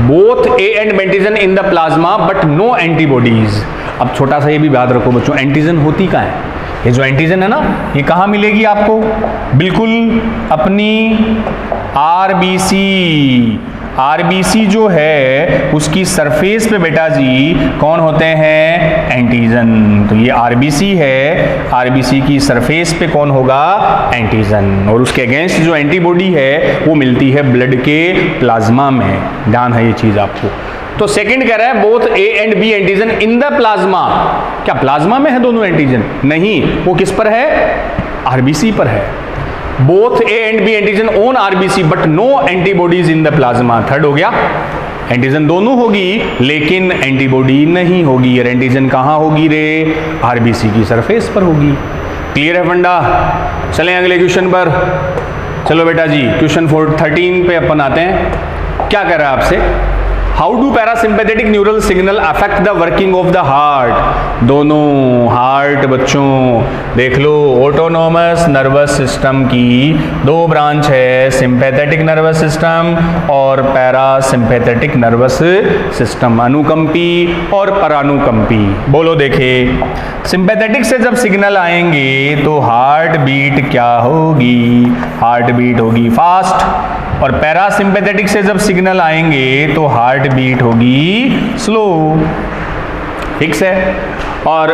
Both A and B antigen in the plasma but no antibodies. अब छोटा सा ये भी याद रखो बच्चों, एंटीजन होती कहाँ है? ये जो एंटीजन है ना, ये कहाँ मिलेगी आपको? बिल्कुल अपनी आरबीसी जो है उसकी सरफेस पे बेटा जी कौन होते हैं? एंटीजन। तो ये आरबीसी है, आरबीसी की सरफेस पे कौन होगा? एंटीजन। और उसके अगेंस्ट जो एंटीबॉडी है वो मिलती है ब्लड के प्लाज्मा में। ध्यान है ये चीज आपको। तो सेकंड कह रहा है both A and B antigen in the plasma. क्या प्लाज्मा में है दोनों एंटीजन? नहीं, वो किस पर है? आरबीसी पर है। Both A and B antigen on RBC but no antibodies in the plasma. Third हो गया, एंटीजन दोनों होगी लेकिन एंटीबॉडी नहीं होगी। और एंटीजन कहां होगी रे? आरबीसी की सरफेस पर होगी। क्लियर है फंडा? चलें अगले क्वेश्चन पर। चलो बेटा जी क्वेश्चन 13 पे अपन आते हैं। क्या कह रहा है आपसे? How do parasympathetic neural signal affect the working of the heart? दोनों हार्ट बच्चों देख लो, ऑटोनोमस नर्वस सिस्टम की दो ब्रांच है, सिंपैथेटिक नर्वस सिस्टम और पैरासिम्पैथेटिक नर्वस सिस्टम, अनुकंपी और परानुकंपी। बोलो देखे, सिंपैथेटिक से जब सिग्नल आएंगे तो हार्ट बीट क्या होगी? हार्ट बीट होगी फास्ट। और पैरासिम्पैथेटिक से जब सिग्नल आएंगे तो हार्ट बीट होगी स्लो। फिक्स है। और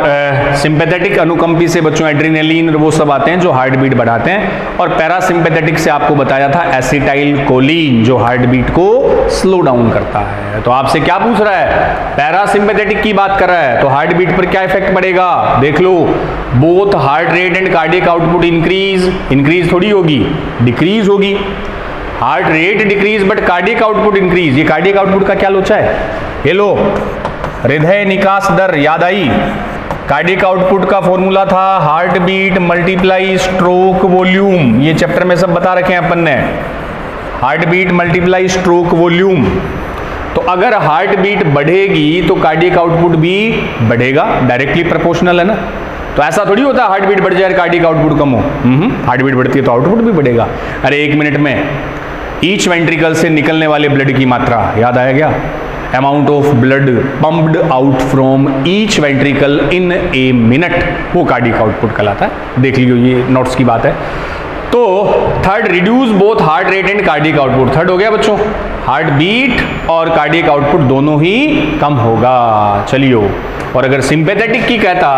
सिंपैथेटिक अनुकंपी से बच्चों एड्रेनलिन वो सब आते हैं जो हार्ट बीट बढ़ाते हैं। और पैरासिम्पैथेटिक से आपको बताया था एसिटाइल कोलिन जो हार्ट बीट को स्लो डाउन करता है। तो आपसे क्या पूछ रहा है? पैरासिम्पैथेटिक की बात कर रहा है तो हार्ट बीट पर क्या इफेक्ट पड़ेगा? देख लो, both heart rate and cardiac output increase थोड़ी होगी, डिक्रीज होगी। Heart rate decrease but cardiac output increase. ये कार्डियक आउटपुट का क्या लोचा है? ये लो, हृदय निकास दर याद आई? कार्डियक आउटपुट का फॉर्मूला था heartbeat multiply stroke volume. ये चैप्टर में सब बता रखे हैं अपन ने, heartbeat multiply stroke volume. तो अगर हार्ट बीट बढ़ेगी तो कार्डियक आउटपुट भी बढ़ेगा, डायरेक्टली प्रोपोर्शनल है ना। तो ऐसा थोड़ी होता है हार्ट बीट बढ़ जाए कार्डियक आउटपुट कम हो। हार्ट बीट बढ़ती है तो आउटपुट भी बढ़ेगा। अरे 1 मिनट में ईच वेंट्रिकल से निकलने वाले ब्लड की मात्रा याद आया क्या? Amount of blood pumped out from each ventricle in a minute, वो कार्डियक आउटपुट कहलाता है। देख लीजिए, ये नोट्स की बात है। तो third, reduce both heart rate and cardiac output. Third हो गया बच्चों, हार्ट बीट और कार्डियक आउटपुट दोनों ही कम होगा। चलिए, और अगर सिंपैथेटिक की कहता,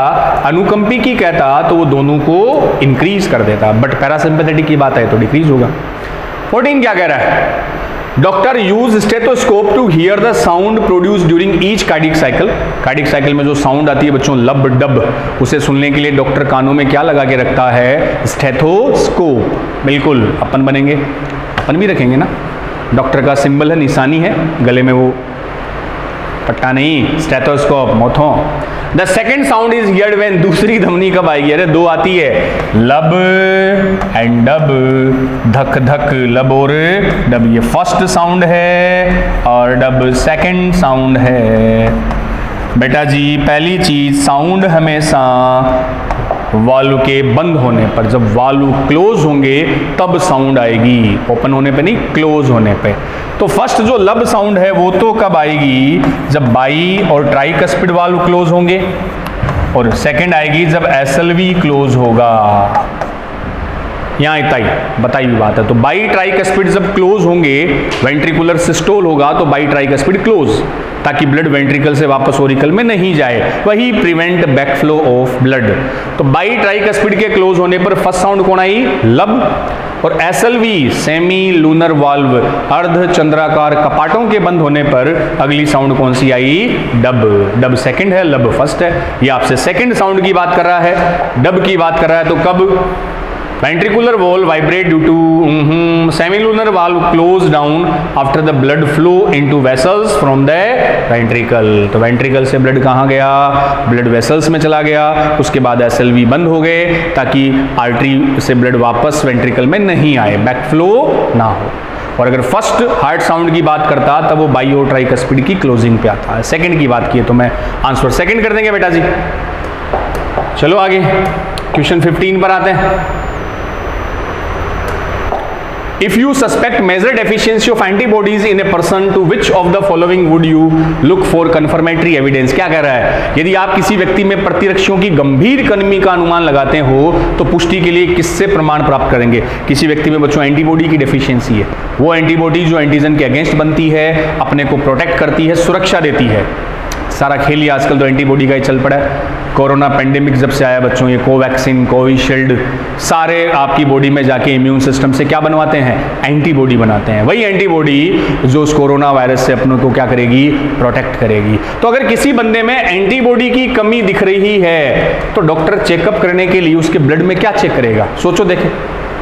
अनुकंपी की कहता तो वो दोनों को इंक्रीज कर देता, बट पैरासिम्पैथेटिक की बात है तो डिक्रीज होगा। 14 क्या कह रहा है? Doctor use stethoscope to hear the sound produce during each cardiac cycle. Cardiac cycle में जो साउंड आती है बच्चों लब डब, उसे सुनने के लिए डॉक्टर कानों में क्या लगा के रखता है? स्टेथोस्कोप। बिल्कुल अपन बनेंगे, अपन भी रखेंगे ना। डॉक्टर का सिंबल है, निशानी है गले में, वो पट्टा नहीं, स्टेथोस्कोप मोथो। The second sound is heard when, दूसरी धमनी कब आएगी? अरे दो आती है, लब एंड डब, धक धक लब और डब, ये फर्स्ट साउंड है और डब सेकेंड साउंड है। बेटा जी पहली चीज, साउंड हमेशा वाल्व के बंद होने पर, जब वाल्व क्लोज होंगे तब साउंड आएगी, ओपन होने पे नहीं, क्लोज होने पे। तो फर्स्ट जो लब साउंड है वो तो कब आएगी? जब बाई और ट्राइकस्पिड वाल्व क्लोज होंगे, और सेकंड आएगी जब एसएलवी क्लोज होगा। यहाँ इतना ही बताई हुई बात है। तो बाई ट्राइकस्पिड जब क्लोज होंगे, वेंट्रिकुलर सिस्टोल होगा तो बाई ट्राइकस्पिड क्लोज, ताकि ब्लड वेंट्रिकल से वापस ओरिकल में नहीं जाए, वही प्रिवेंट बैकफ्लो ऑफ ब्लड। तो बाई ट्राइकस्पिड के क्लोज होने पर फर्स्ट साउंड कौन आई? लब। और एसएलवी सेमी लूनर वाल्व, अर्ध चंद्राकार कपाटों के बंद होने पर अगली साउंड कौन सी आई? डब। डब सेकंड है, लब फर्स्ट है। ये आपसे सेकंड साउंड की बात कर रहा है, डब की बात कर रहा है। तो कब? ventricular wall vibrate due to semilunar valve close down after the blood flow into vessels from the ventricle। तो ventricle से blood कहाँ गया? blood vessels में चला गया, उसके बाद SLV बंद हो गए ताकि artery से blood वापस ventricle में नहीं आए, बैक फ्लो ना हो। और अगर फर्स्ट हार्ट साउंड की बात करता तब वो बाइयो ट्राइकस्पिड की क्लोजिंग पे आता है। सेकंड की बात की तो मैं आंसर सेकंड कर देंगे बेटा जी। चलो आगे क्वेश्चन 15 पर आते हैं। If you suspect major deficiency of antibodies in a person to which of the following would you look for confirmatory evidence. क्या कह रहा है, यदि आप किसी व्यक्ति में प्रतिरक्षियों की गंभीर कमी का अनुमान लगाते हो तो पुष्टि के लिए किससे प्रमाण प्राप्त करेंगे। किसी व्यक्ति में बच्चों एंटीबॉडी की डेफिशिएंसी है, वो एंटीबॉडी जो एंटीजन के अगेंस्ट बनती है, अपने को प्रोटेक्ट करती है, सुरक्षा देती है। सारा खेल ही आजकल तो एंटीबॉडी का ही चल पड़ा है। कोरोना पेंडेमिक जब से आया बच्चों, ये कोवैक्सीन, कोविशील्ड, सारे आपकी बॉडी में जाके इम्यून सिस्टम से क्या बनवाते हैं, एंटीबॉडी बनाते हैं। वही एंटीबॉडी जो उस कोरोना वायरस से अपनों को क्या करेगी, प्रोटेक्ट करेगी। तो अगर किसी बंदे में एंटीबॉडी की कमी दिख रही है तो डॉक्टर चेकअप करने के लिए उसके ब्लड में क्या चेक करेगा, सोचो देखें।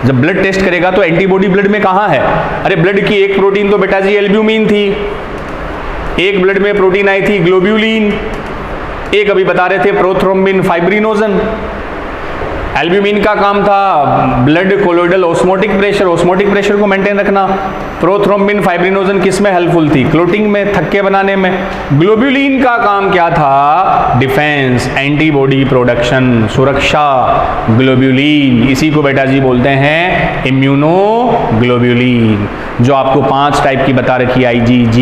जब ब्लड टेस्ट करेगा तो एंटीबॉडी ब्लड में कहाँ है। अरे ब्लड की एक प्रोटीन तो बेटा जी एल्ब्यूमिन थी, एक ब्लड में प्रोटीन आई थी ग्लोब्यूलिन, एक अभी बता रहे थे प्रोथ्रोम्बिन फाइब्रिनोजन। एल्ब्यूमिन का काम था ब्लड कोलोइडल ऑस्मोटिक प्रेशर को मेंटेन रखना। प्रोथ्रोम्बिन फाइब्रिनोजन किस में हेल्पफुल थी, क्लोटिंग में, थक्के बनाने में। ग्लोब्यूलिन का काम क्या था, डिफेंस, एंटीबॉडी प्रोडक्शन, सुरक्षा। ग्लोब्यूलिन इसी को बेटा जी बोलते हैं इम्यूनोग्लोब्यूलिन, जो आपको 5 टाइप की बता रखी है, IgG,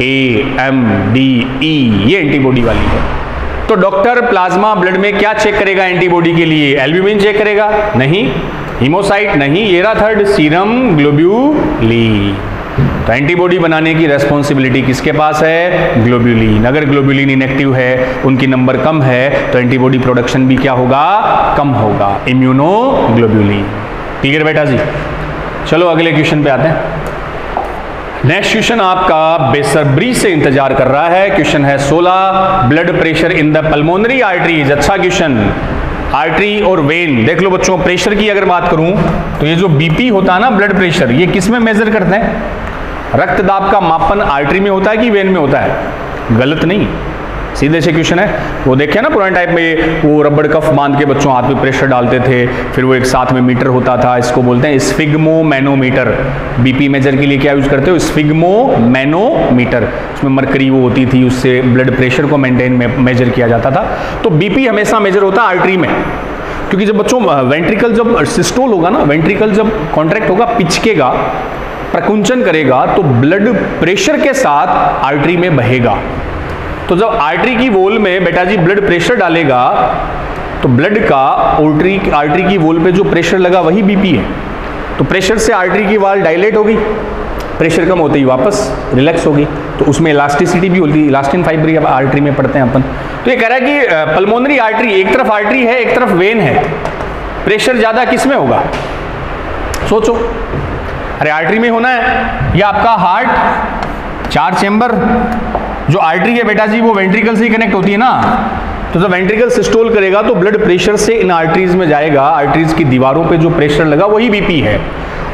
A, M, D, E, ये एंटीबॉडी वाली है। तो डॉक्टर प्लाज्मा ब्लड में क्या चेक करेगा एंटीबॉडी के लिए, एल्ब्यूमिन चेक करेगा नहीं, हीमोसाइट नहीं, ये रहा थर्ड, सीरम ग्लोब्यूलिन। तो एंटीबॉडी बनाने की रेस्पॉन्सिबिलिटी किसके पास है, ग्लोब्यूलिन। अगर ग्लोब्यूलिन इनएक्टिव है, उनकी नंबर कम है, तो एंटीबॉडी प्रोडक्शन भी क्या होगा, कम होगा, इम्यूनोग्लोब्यूलिन। क्लियर बेटा जी। चलो अगले क्वेश्चन पे आते हैं। नेक्स्ट क्वेश्चन आपका बेसब्री से इंतजार कर रहा है। क्वेश्चन है 16, blood pressure in the pulmonary arteries. अच्छा क्वेश्चन, आर्टरी और वेन देख लो बच्चों। प्रेशर की अगर बात करूं तो ये जो बीपी होता है ना, ब्लड प्रेशर, ये किस में मेजर करते हैं, रक्तदाब का मापन आर्टरी में होता है कि वेन में होता है, गलत नहीं, सीधे से क्वेश्चन है। वो देखिए ना पुराने टाइप में वो रबड़ कफ बांध के बच्चों हाथ में प्रेशर डालते थे, फिर वो एक साथ में मीटर होता था, इसको बोलते हैं स्फिग्मोमैनोमीटर। बीपी मेजर के लिए क्या यूज करते हो, स्फिग्मोमैनोमीटर। उसमें मरकरी वो होती थी, उससे ब्लड प्रेशर को मेंटेन में मेजर किया जाता था। तो बीपी हमेशा मेजर होता है आर्टरी में, क्योंकि जब बच्चों वेंट्रिकल जब सिस्टोल होगा ना, वेंट्रिकल जब कॉन्ट्रैक्ट होगा, पिचकेगा, प्रकुंचन करेगा, तो ब्लड प्रेशर के साथ आर्टरी में बहेगा। तो जब आर्टरी की वॉल में बेटा जी ब्लड प्रेशर डालेगा तो ब्लड का आर्टरी की वॉल पे जो प्रेशर लगा वही बीपी है। तो प्रेशर से आर्टरी की वॉल डायलेट होगी, प्रेशर कम होते ही वापस रिलैक्स होगी, तो उसमें इलास्टिसिटी भी होती है, इलास्टिन फाइबर अब आर्टरी में पढ़ते हैं अपन। तो ये कह रहा है कि पल्मोनरी आर्टरी, एक तरफ आर्टरी है एक तरफ वेन है, प्रेशर ज्यादा किस में होगा, सोचो। अरे आर्टरी में होना है, या आपका हार्ट 4 चेंबर, जो आर्टरी है बेटा जी वो वेंट्रिकल से ही कनेक्ट होती है ना, तो जब वेंट्रिकल सिस्टोल करेगा तो ब्लड प्रेशर से इन आर्टरीज में जाएगा, आर्टरीज की दीवारों पे जो प्रेशर लगा वही बीपी है।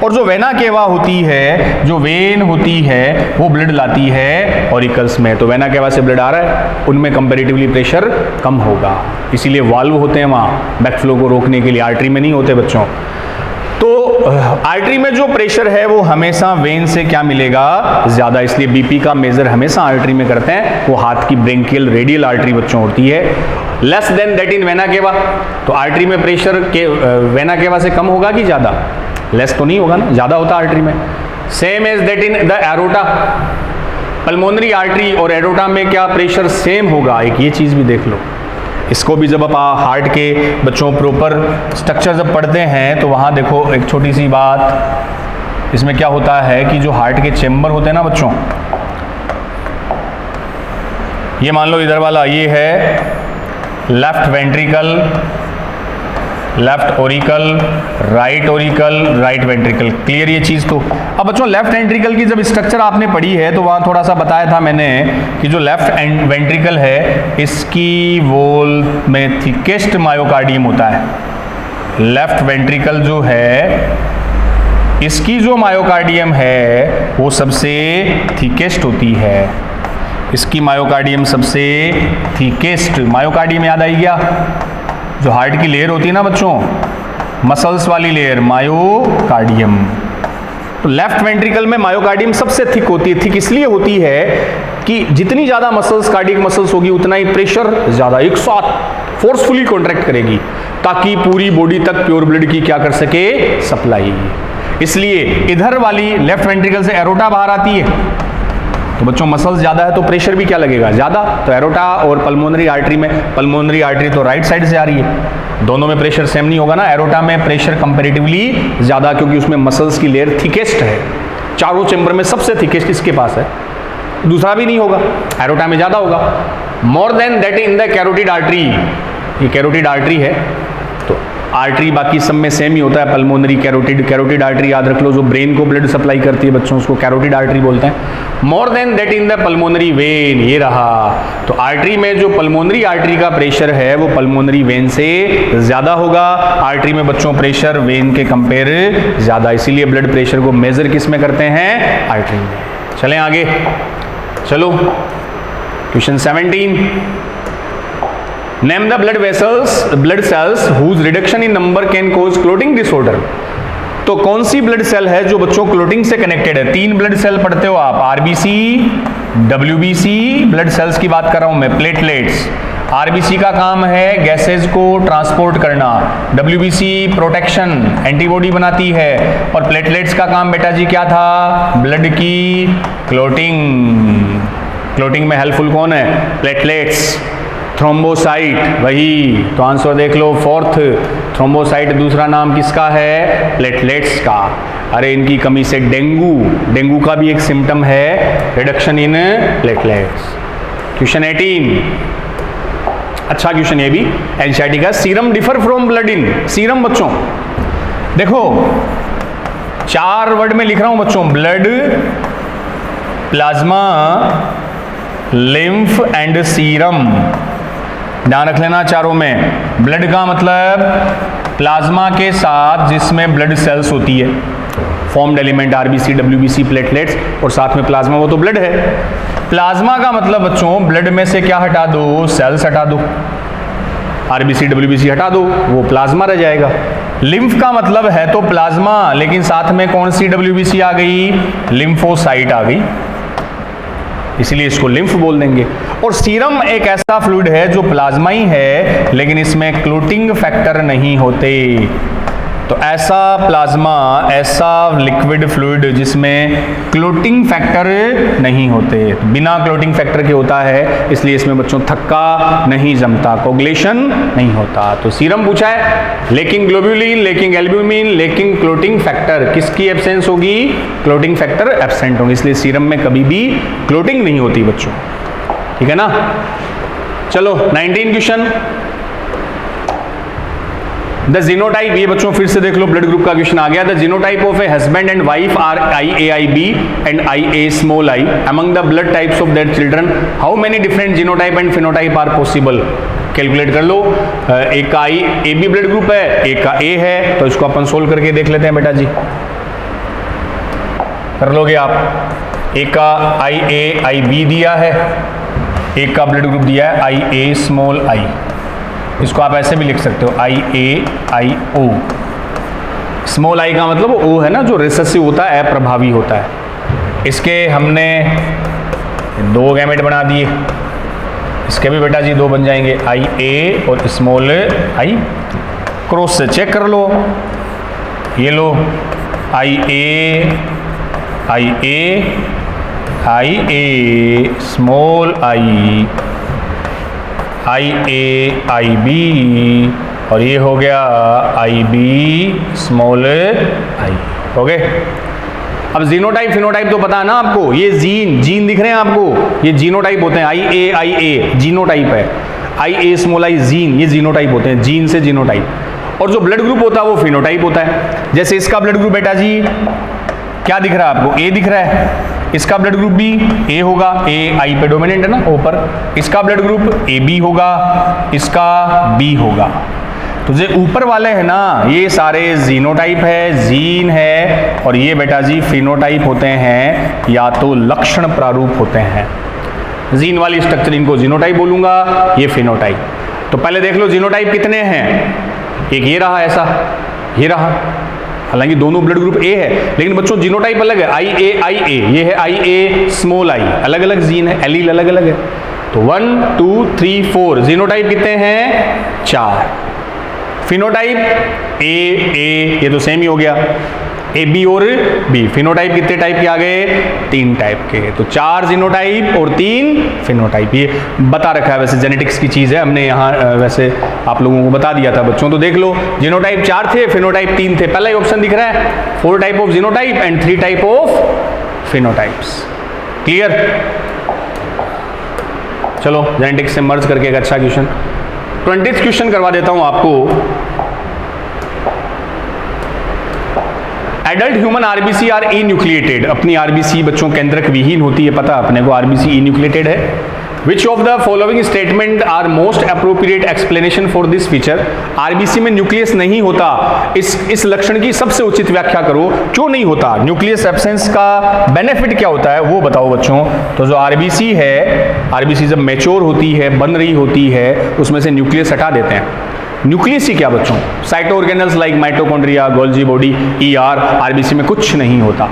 और जो वेना केवा होती है, जो वेन होती है, वो ब्लड लाती है ऑरिकल्स में, तो वेना केवा से ब्लड आ रहा है, उनमें कंपैरेटिवली प्रेशर कम होगा, इसीलिए वाल्व होते हैं वहाँ बैकफ्लो को रोकने के लिए, आर्टरी में नहीं होते बच्चों। तो आर्टरी में जो प्रेशर है वो हमेशा वेन से क्या मिलेगा, ज्यादा, इसलिए बीपी का मेजर हमेशा आर्टरी में करते हैं। वो हाथ की ब्रेंकियल रेडियल आर्टरी बच्चों होती है, less than that in vena cava. तो आर्टरी में प्रेशर के वेना केवा से कम होगा कि ज्यादा, लेस तो नहीं होगा ना, ज्यादा होता आर्टरी में। Same as that in the aorta, pulmonary artery और एरोटा में क्या प्रेशर सेम होगा, एक ये चीज भी देख लो। इसको भी जब आप हार्ट के बच्चों प्रॉपर स्ट्रक्चर जब पढ़ते हैं तो वहाँ देखो एक छोटी सी बात, इसमें क्या होता है कि जो हार्ट के चेम्बर होते हैं ना बच्चों, ये मान लो इधर वाला ये है left ventricle, left Oracle, right Oracle, right ventricle. Clear ये चीज। तो अब बच्चों लेफ्ट वेंट्रिकल की जब स्ट्रक्चर आपने पढ़ी है तो वहां थोड़ा सा बताया था मैंने कि जो लेफ्ट वेंट्रिकल है इसकी वॉल में थिकेस्ट मायोकार्डियम होता है। लेफ्ट वेंट्रिकल जो है इसकी जो मायोकार्डियम है वो सबसे थिकेस्ट होती है, इसकी मायोकार्डियम सबसे थिकेस्ट। मायोकार्डियम याद आई क्या, जो हार्ट की लेयर होती है ना बच्चों, मसल्स वाली लेयर, मायोकार्डियम। तो लेफ्ट वेंट्रिकल में मायोकार्डियम सबसे थिक होती है। थिक इसलिए होती है कि जितनी ज्यादा मसल्स, कार्डियक मसल्स होगी उतना ही प्रेशर ज्यादा एक साथ फोर्सफुली कॉन्ट्रैक्ट करेगी ताकि पूरी बॉडी तक प्योर ब्लड की क्या कर सके, सप्लाई। इसलिए इधर वाली लेफ्ट वेंट्रिकल से एरोटा बाहर आती है, तो बच्चों मसल्स ज़्यादा है तो प्रेशर भी क्या लगेगा, ज़्यादा। तो एरोटा और पल्मोनरी आर्टरी में, पल्मोनरी आर्टरी तो राइट साइड से आ रही है, दोनों में प्रेशर सेम नहीं होगा ना। एरोटा में प्रेशर कंपैरेटिवली ज़्यादा, क्योंकि उसमें मसल्स की लेयर थिकेस्ट है, चारों चेंबर में सबसे थिकेस्ट इसके पास है, दूसरा भी नहीं होगा, एरोटा में ज़्यादा होगा। More than that in the carotid artery, ये कैरोटिड आर्टरी है, तो आर्टरी बाकी सब में सेम ही होता है, पल्मोनरी कैरोटिड आर्टरी याद रख लो, जो ब्रेन को ब्लड सप्लाई करती है बच्चों, उसको कैरोटिड आर्टरी बोलते हैं। More than that in the pulmonary vein, ये रहा, तो आर्टरी में जो पल्मोनरी आर्टरी का प्रेशर है वो पल्मोनरी वेन से ज़्यादा होगा। आर्टरी में बच्चों प्रेशर वेन के कंपेयर ज़्यादा, इसीलिए ब्लड प्रेशर को मेजर किस में करते हैं, आर्टरी में। चलें आगे, चलो question 17, name the blood cells whose reduction in number can cause clotting disorder. तो कौन सी ब्लड सेल है जो बच्चों क्लोटिंग से कनेक्टेड है? 3 ब्लड सेल पढ़ते हो आप, आरबीसी, डब्ल्यूबीसी, ब्लड सेल्स की बात कर रहा हूं मैं, प्लेटलेट्स। आरबीसी का काम है गैसेज को ट्रांसपोर्ट करना, डब्ल्यूबीसी प्रोटेक्शन, एंटीबॉडी बनाती है, और प्लेटलेट्स का काम बेटा जी क्या था, ब्लड की क्लोटिंग। क्लोटिंग में हेल्पफुल कौन है, प्लेटलेट्स। थ्रोम्बोसाइट, वही तो आंसर देख लो, 4th थ्रोम्बोसाइट दूसरा नाम किसका है, प्लेटलेट्स का। अरे इनकी कमी से डेंगू का भी एक सिम्टम है रिडक्शन इन प्लेटलेट्स। क्वेश्चन 18, अच्छा क्वेश्चन ये भी एनसीईआरटी का, serum differ from blood in. Serum बच्चों देखो 4 वर्ड में लिख रहा हूं बच्चों, blood, plasma, lymph and serum. ध्यान रख लेना चारों में, ब्लड का मतलब प्लाज्मा के साथ जिसमें ब्लड सेल्स होती है, formed element RBC, WBC, platelets, और साथ में प्लाज्मा, वो तो ब्लड है। प्लाज्मा का मतलब बच्चों ब्लड में से क्या हटा दो, सेल्स हटा दो, आरबीसी डब्ल्यूबीसी हटा दो, वो प्लाज्मा रह जाएगा। लिम्फ का मतलब है तो प्लाज्मा, लेकिन साथ में कौन सी डब्ल्यूबीसी आ गई, लिम्फोसाइट आ गई, इसीलिए इसको लिम्फ बोल देंगे। और सीरम एक ऐसा फ्लूइड है जो प्लाज्मा ही है, लेकिन इसमें क्लोटिंग फैक्टर नहीं होते। तो ऐसा प्लाज्मा, ऐसा लिक्विड फ्लूइड जिसमें क्लोटिंग फैक्टर नहीं होते, बिना क्लोटिंग फैक्टर के होता है, इसलिए इसमें बच्चों थक्का नहीं जमता, कोगुलेशन नहीं होता। तो सीरम पूछा है, लेकिन ग्लोब्यूलिन, लेकिन एल्ब्यूमिन, लेकिन क्लोटिंग फैक्टर, किसकी एब्सेंस होगी, क्लोटिंग फैक्टर एब्सेंट होंगे, इसलिए सीरम में कभी भी क्लोटिंग नहीं होती बच्चों, ठीक है ना। चलो 19 क्वेश्चन, द जीनोटाइप, ये बच्चों फिर से देख लो, ब्लड ग्रुप का क्वेश्चन आ गया। The genotype of a husband and wife are IAIB and IA among the blood types of their children, how many different genotype and phenotype are possible. Calculate कर लो, एक का AB ब्लड ग्रुप है, एक का A है, तो इसको अपन सोल्व करके देख लेते हैं बेटा जी, कर लोगे आप। एक का IAIB दिया है, एक का ब्लड ग्रुप दिया है IA, इसको आप ऐसे भी लिख सकते हो IAIO। स्मॉल आई का मतलब O है ना, जो रिसेसिव होता है, अप्रभावी होता है। इसके हमने 2 गैमेट बना दिए, इसके भी बेटा जी 2 बन जाएंगे, IA और स्मॉल I। क्रॉस से चेक कर लो, ये लो IA स्मॉल I, IAIB, और ये हो गया IB स्मॉल I, हो गए। अब जीनोटाइप फिनोटाइप तो पता है ना आपको, ये जीन दिख रहे हैं आपको, ये जीनोटाइप होते हैं, IA जीनोटाइप है, IA स्मॉल I जीन, ये जीनोटाइप होते हैं, जीन से जीनोटाइप। और जो ब्लड ग्रुप होता है वो फिनोटाइप होता है। जैसे इसका ब्लड ग्रुप बेटा जी क्या दिख रहा है आपको, A दिख रहा है, इसका ब्लड ग्रुप भी A होगा, A I पे डोमिनेंट है ना, O पर। इसका ब्लड ग्रुप AB होगा, इसका B होगा। तो जो ऊपर वाले हैं ना, ये सारे जीनोटाइप है, जीन है, और ये बेटा जी फिनोटाइप होते हैं, या तो लक्षण प्रारूप होते हैं। जीन वाली स्ट्रक्चर इनको जीनोटाइप बोलूंगा, ये फिनोटाइप। तो पहले देख लो जीनोटाइप कितने हैं, एक ये रहा ऐसा, ये रहा, हालांकि दोनों ब्लड ग्रुप A है, लेकिन बच्चों जीनोटाइप अलग है, IA, ये है IA स्मॉल I, अलग अलग जीन है, एलील अलग अलग है। तो 1 2 3 4 जीनोटाइप कितने हैं, 4। फिनोटाइप A, ये तो सेम ही हो गया, ए, बी और बी। फिनोटाइप कितने टाइप के आ गए? 3 टाइप के। तो 4 जीनोटाइप और 3 फिनोटाइप। ये बता रखा है, वैसे जेनेटिक्स की चीज़ है, हमने यहाँ वैसे आप लोगों को बता दिया था बच्चों। तो देख लो, जीनोटाइप 4 थे, फिनोटाइप 3 थे। पहला ही ऑप्शन दिख रहा है, 4 type of genotype and 3 type of phenotypes. Clear? चलो जेनेटिक्स से मर्ज करके एक अच्छा क्वेश्चन, 20th क्वेश्चन करवा देता हूं आपको। Adult human RBC are enucleated. अपनी आरबीसी बच्चों केंद्रक विहीन होती है, पता अपने को, आरबीसी इन्यूक्लिएटेड है। Which of the following statement are most appropriate explanation for this feature. RBC में न्यूक्लियस नहीं होता, इस लक्षण की सबसे उचित व्याख्या करो। क्यों नहीं होता? न्यूक्लियस एब्सेंस का बेनिफिट क्या होता है वो बताओ बच्चों। तो जो आरबीसी है, आरबीसी जब मैच्योर होती है, बन रही होती है, उसमें से न्यूक्लियस हटा देते हैं। न्यूक्लियस ही क्या बच्चों? Cyto organelles like mitochondria, Golgi body, ER, RBC में कुछ नहीं होता।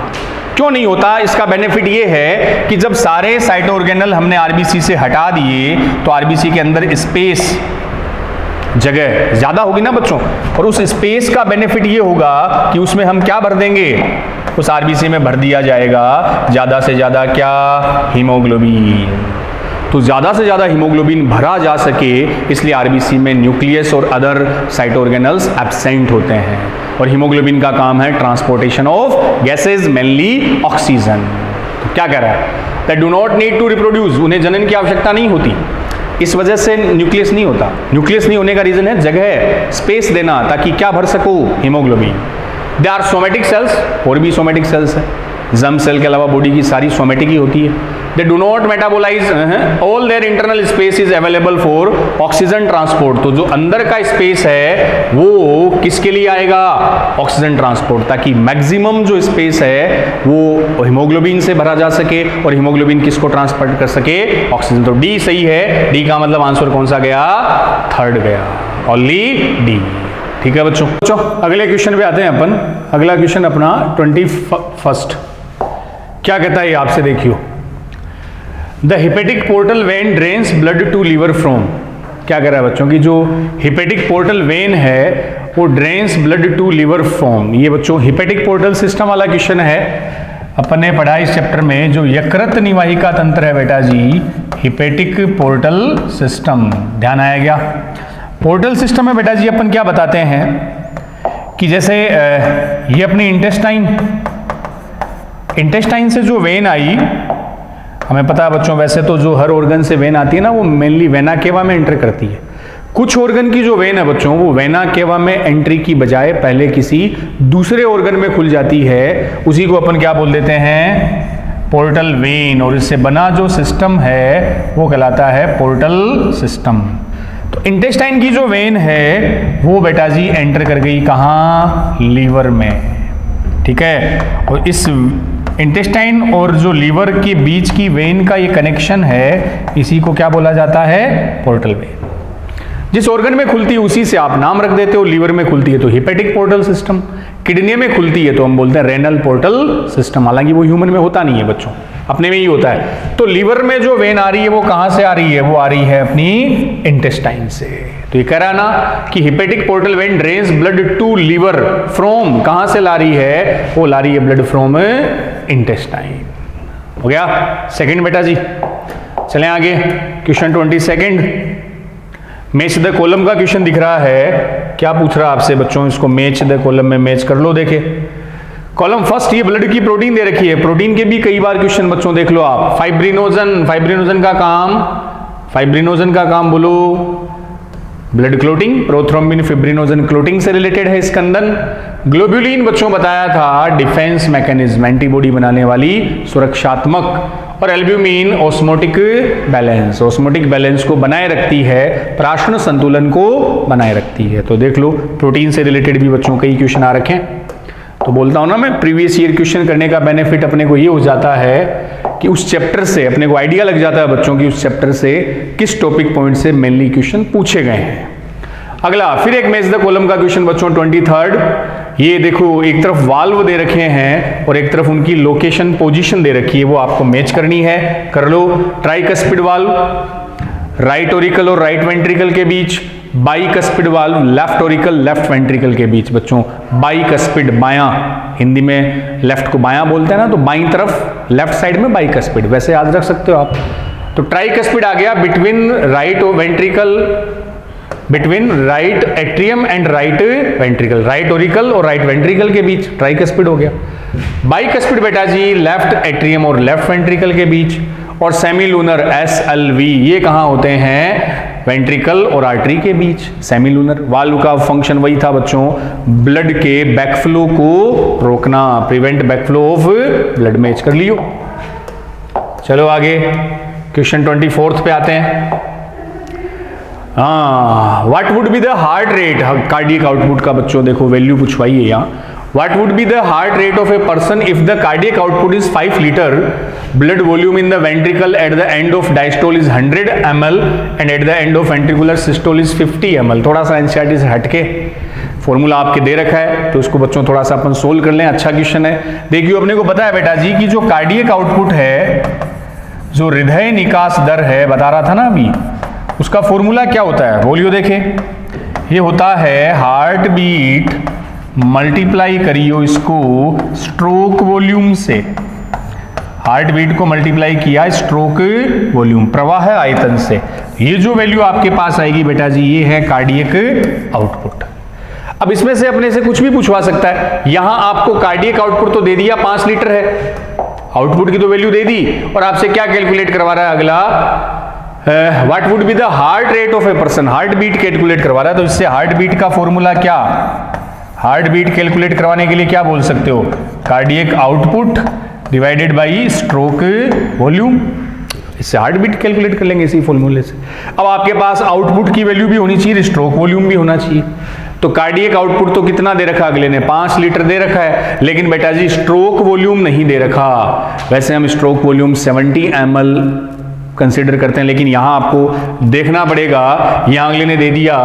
क्यों नहीं होता? इसका बेनिफिट ये है कि जब सारे साइटो ऑर्गेनल हमने आरबीसी से हटा दिए तो आरबीसी के अंदर स्पेस, जगह ज्यादा होगी ना बच्चों, और उस स्पेस का बेनिफिट ये होगा कि उसमें हम क्या भर देंगे? उस आरबीसी में भर दिया जाएगा ज्यादा से ज्यादा क्या? हीमोग्लोबिन। तो ज्यादा से ज्यादा हीमोग्लोबिन भरा जा सके, इसलिए आरबीसी में न्यूक्लियस और अदर साइटो ऑर्गेनल्स एब्सेंट होते हैं। और हीमोग्लोबिन का काम है transportation of gases, mainly oxygen. तो क्या कह रहा है? That do not need to reproduce. उन्हें जनन की आवश्यकता नहीं होती, इस वजह से न्यूक्लियस नहीं होता। न्यूक्लियस नहीं होने का रीजन है जगह, स्पेस देना, ताकि क्या भर सको? Haemoglobin. They are somatic cells, और भी सोमेटिक सेल्स है, जर्म सेल के अलावा बॉडी की सारी सोमेटिक ही होती है। They do not metabolise, all their internal space is available for oxygen transport. तो जो अंदर का स्पेस है वो किसके लिए आएगा? ऑक्सीजन ट्रांसपोर्ट, ताकि मैक्सिमम जो स्पेस है वो हीमोग्लोबिन से भरा जा सके, और हीमोग्लोबिन किसको ट्रांसपोर्ट कर सके? ऑक्सीजन। तो डी सही है। डी का मतलब आंसर कौन सा गया? 3rd गया, ओनली डी। ठीक है बच्चों। अगले क्वेश्चन पे आते हैं अपन। अगला क्वेश्चन अपना 21st क्या कहता है आपसे, देखियो। The hepatic portal vein drains blood to liver from. क्या कह रहा है बच्चों की जो हिपेटिक पोर्टल वेन है वो drains blood to liver from. ये बच्चों हिपेटिक पोर्टल सिस्टम वाला क्वेश्चन है। अपन ने पढ़ा इस चैप्टर में जो यकृत निवाहिका तंत्र है बेटा जी, हिपेटिक पोर्टल सिस्टम। ध्यान आया क्या? पोर्टल सिस्टम में बेटा जी अपन क्या बताते हैं कि जैसे ये अपनी इंटेस्टाइन से जो वेन आई, हमें पता है बच्चों वैसे तो जो हर ऑर्गन से वेन आती है ना वो मेनली वेना केवा में एंटर करती है। कुछ ऑर्गन की जो वेन है बच्चों वो वेना केवा में एंट्री की बजाय पहले किसी दूसरे ऑर्गन में खुल जाती है, उसी को अपन क्या बोल देते हैं? Portal vein. और इससे बना जो सिस्टम है वो कहलाता है पोर्टल सिस्टम। तो इंटेस्टाइन की जो वेन है वो बेटा जी एंटर कर गई कहाँ? लीवर में। ठीक है, और इस इंटेस्टाइन और जो लीवर के बीच की वेन का ये कनेक्शन है, इसी को क्या बोला जाता है? Portal vein. जिस ऑर्गन में खुलती है उसी से आप नाम रख देते हो। लीवर में खुलती है तो हिपेटिक पोर्टल सिस्टम, किडनी में खुलती है तो हम बोलते हैं रेनल पोर्टल सिस्टम। हालांकि वो ह्यूमन में होता नहीं है बच्चों, अपने में ही होता है। तो लीवर में जो वेन आ रही है वो कहां से आ रही है? वो आ रही है अपनी इंटेस्टाइन से। तो ये कह रहा ना कि hepatic portal vein drains blood to liver from, कहां से ला रही है? वो ला रही है ब्लड फ्रॉम इंटेस्टाइन। हो गया सेकंड बेटा जी। चलें आगे, question 22nd। Match the column का क्वेश्चन दिख रहा है। क्या पूछ रहा है आपसे बच्चों? इसको मैच द कॉलम में मैच कर लो। देखे कॉलम फर्स्ट, ये ब्लड की प्रोटीन दे रखी है। प्रोटीन के भी कई बार क्वेश्चन बच्चों देख लो आप। फाइब्रिनोजन, फाइब्रिनोजन का काम बोलो blood clotting. Prothrombin fibrinogen clotting से रिलेटेड है स्कंदन। ग्लोब्यूलिन बच्चों बताया था डिफेंस मैकेनिज्म, एंटीबॉडी बनाने वाली सुरक्षात्मक। और albumin osmotic balance, osmotic balance को बनाए रखती है, प्राशन संतुलन को बनाए रखती है। तो देख लो प्रोटीन से रिलेटेड भी बच्चों कई क्वेश्चन आ रखे हैं। तो बोलता हूं ना मैं, प्रीवियस ईयर क्वेश्चन करने का बेनिफिट अपने को ये हो जाता है कि उस चैप्टर से अपने को आइडिया लग जाता है बच्चों की उस चैप्टर से किस टॉपिक पॉइंट से मेनली क्वेश्चन पूछे गए हैं। अगला फिर एक मैच द कॉलम का क्वेश्चन बच्चों 23rd। ये देखो एक तरफ वाल्व दे रखे हैं और एक तरफ उनकी लोकेशन पोजीशन दे रखी है, वो आपको मैच करनी है। कर लो। ट्राइकस्पिड वाल्व राइट ऑरिकल और राइट वेंट्रिकल के बीच, bicuspid valve left auricle left ventricle के बीच बच्चों, बाइकस्पिड बायां, हिंदी में लेफ्ट को बायां बोलते हैं ना, तो बाईं तरफ लेफ्ट साइड में बाइकस्पिड, वैसे याद रख सकते हो आप। तो ट्राइकस्पिड आ गया between right ventricle, between right atrium and right ventricle, right auricle और राइट वेंट्रिकल के बीच ट्राइकस्पिड हो गया। बाइकस्पिड बेटा जी लेफ्ट एट्रियम और लेफ्ट वेंट्रिकल के बीच। और सेमीलूनर SLV ये कहां होते हैं? वेंट्रिकल और आर्टरी के बीच। सेमीलूनर वाल्व का फंक्शन वही था बच्चों, ब्लड के बैकफ्लो को रोकना, prevent backflow of blood match. कर लियो। चलो आगे क्वेश्चन 24 पे आते हैं। What would be the heart rate, cardiac output का बच्चों देखो वैल्यू पूछवाई है यहाँ। What would be the heart rate of a person if the cardiac output is 5 liter, blood volume in the ventricle at the end of diastole is 100 ml and at the end of ventricular systole is 50 ml। थोड़ा सा NCERT से हटके formula आपके दे रखा है, तो इसको बच्चों थोड़ा सा अपन सोल्व कर लें। अच्छा क्वेश्चन है। देखिए अपने को पता है बेटा जी कि जो कार्डियक आउटपुट है, जो हृदय निकास दर है, बता रहा था ना अभी, उसका फॉर्मूला क्या होता है? बोलियो देखें, ये होता है हार्ट बीट मल्टीप्लाई करियो इसको स्ट्रोक वॉल्यूम से। हार्ट बीट को मल्टीप्लाई किया स्ट्रोक वॉल्यूम, प्रवाह आयतन से। ये जो वैल्यू आपके पास आएगी बेटा जी, ये है कार्डियक आउटपुट। अब इसमें से अपने से कुछ भी पूछवा सकता है। यहां आपको कार्डियक आउटपुट तो दे दिया 5 लीटर है, आउटपुट की तो वैल्यू दे दी, और आपसे क्या कैलकुलेट करवा रहा है अगला? What would be the heart rate of a person, heart beat calculate करवा रहा है। तो इससे हार्ट बीट का फॉर्मूला क्या, हार्ट बीट कैलकुलेट करवाने के लिए क्या बोल सकते हो? Cardiac output divided by stroke volume. इससे हार्ट बीट कैलकुलेट कर लेंगे इसी फॉर्मूले से। अब आपके पास आउटपुट की वैल्यू भी होनी चाहिए, स्ट्रोक वॉल्यूम भी होना चाहिए। तो कार्डियक आउटपुट तो कितना दे रखा अगले ने? 5 लीटर दे रखा है, लेकिन बेटा जी स्ट्रोक वॉल्यूम नहीं दे रखा। वैसे हम स्ट्रोक वॉल्यूम 70 ml कंसिडर करते हैं, लेकिन यहां आपको देखना पड़ेगा, यहां अगले ने दे दिया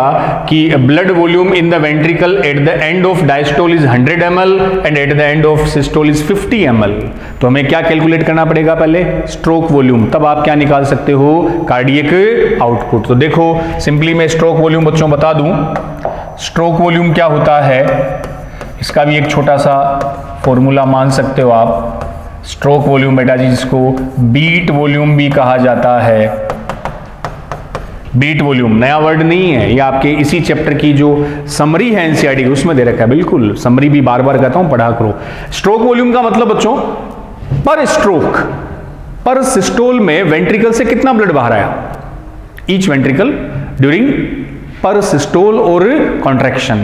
कि blood volume in the ventricle at the end of diastole is 100 ml and at the end of systole is 50 ml। तो हमें क्या कैलकुलेट करना पड़ेगा? पहले स्ट्रोक वॉल्यूम, तब आप क्या निकाल सकते हो? Cardiac output. तो देखो सिंपली मैं स्ट्रोक वॉल्यूम बच्चों बता दूं, स्ट्रोक वॉल्यूम क्या होता है, इसका भी एक छोटा सा फॉर्मूला मान सकते हो आप। स्ट्रोक वॉल्यूम बेटा जी जिसको बीट वॉल्यूम भी कहा जाता है। बीट वॉल्यूम नया वर्ड नहीं है, ये आपके इसी चैप्टर की जो समरी है एनसीईआरटी उसमें दे रखा है। बिल्कुल समरी भी बार बार कहता हूं, पढ़ा करो। स्ट्रोक वॉल्यूम का मतलब बच्चों पर स्ट्रोक, पर सिस्टोल में वेंट्रिकल से कितना ब्लड बाहर आया, ईच वेंट्रिकल ड्यूरिंग पर सिस्टोल और कॉन्ट्रैक्शन।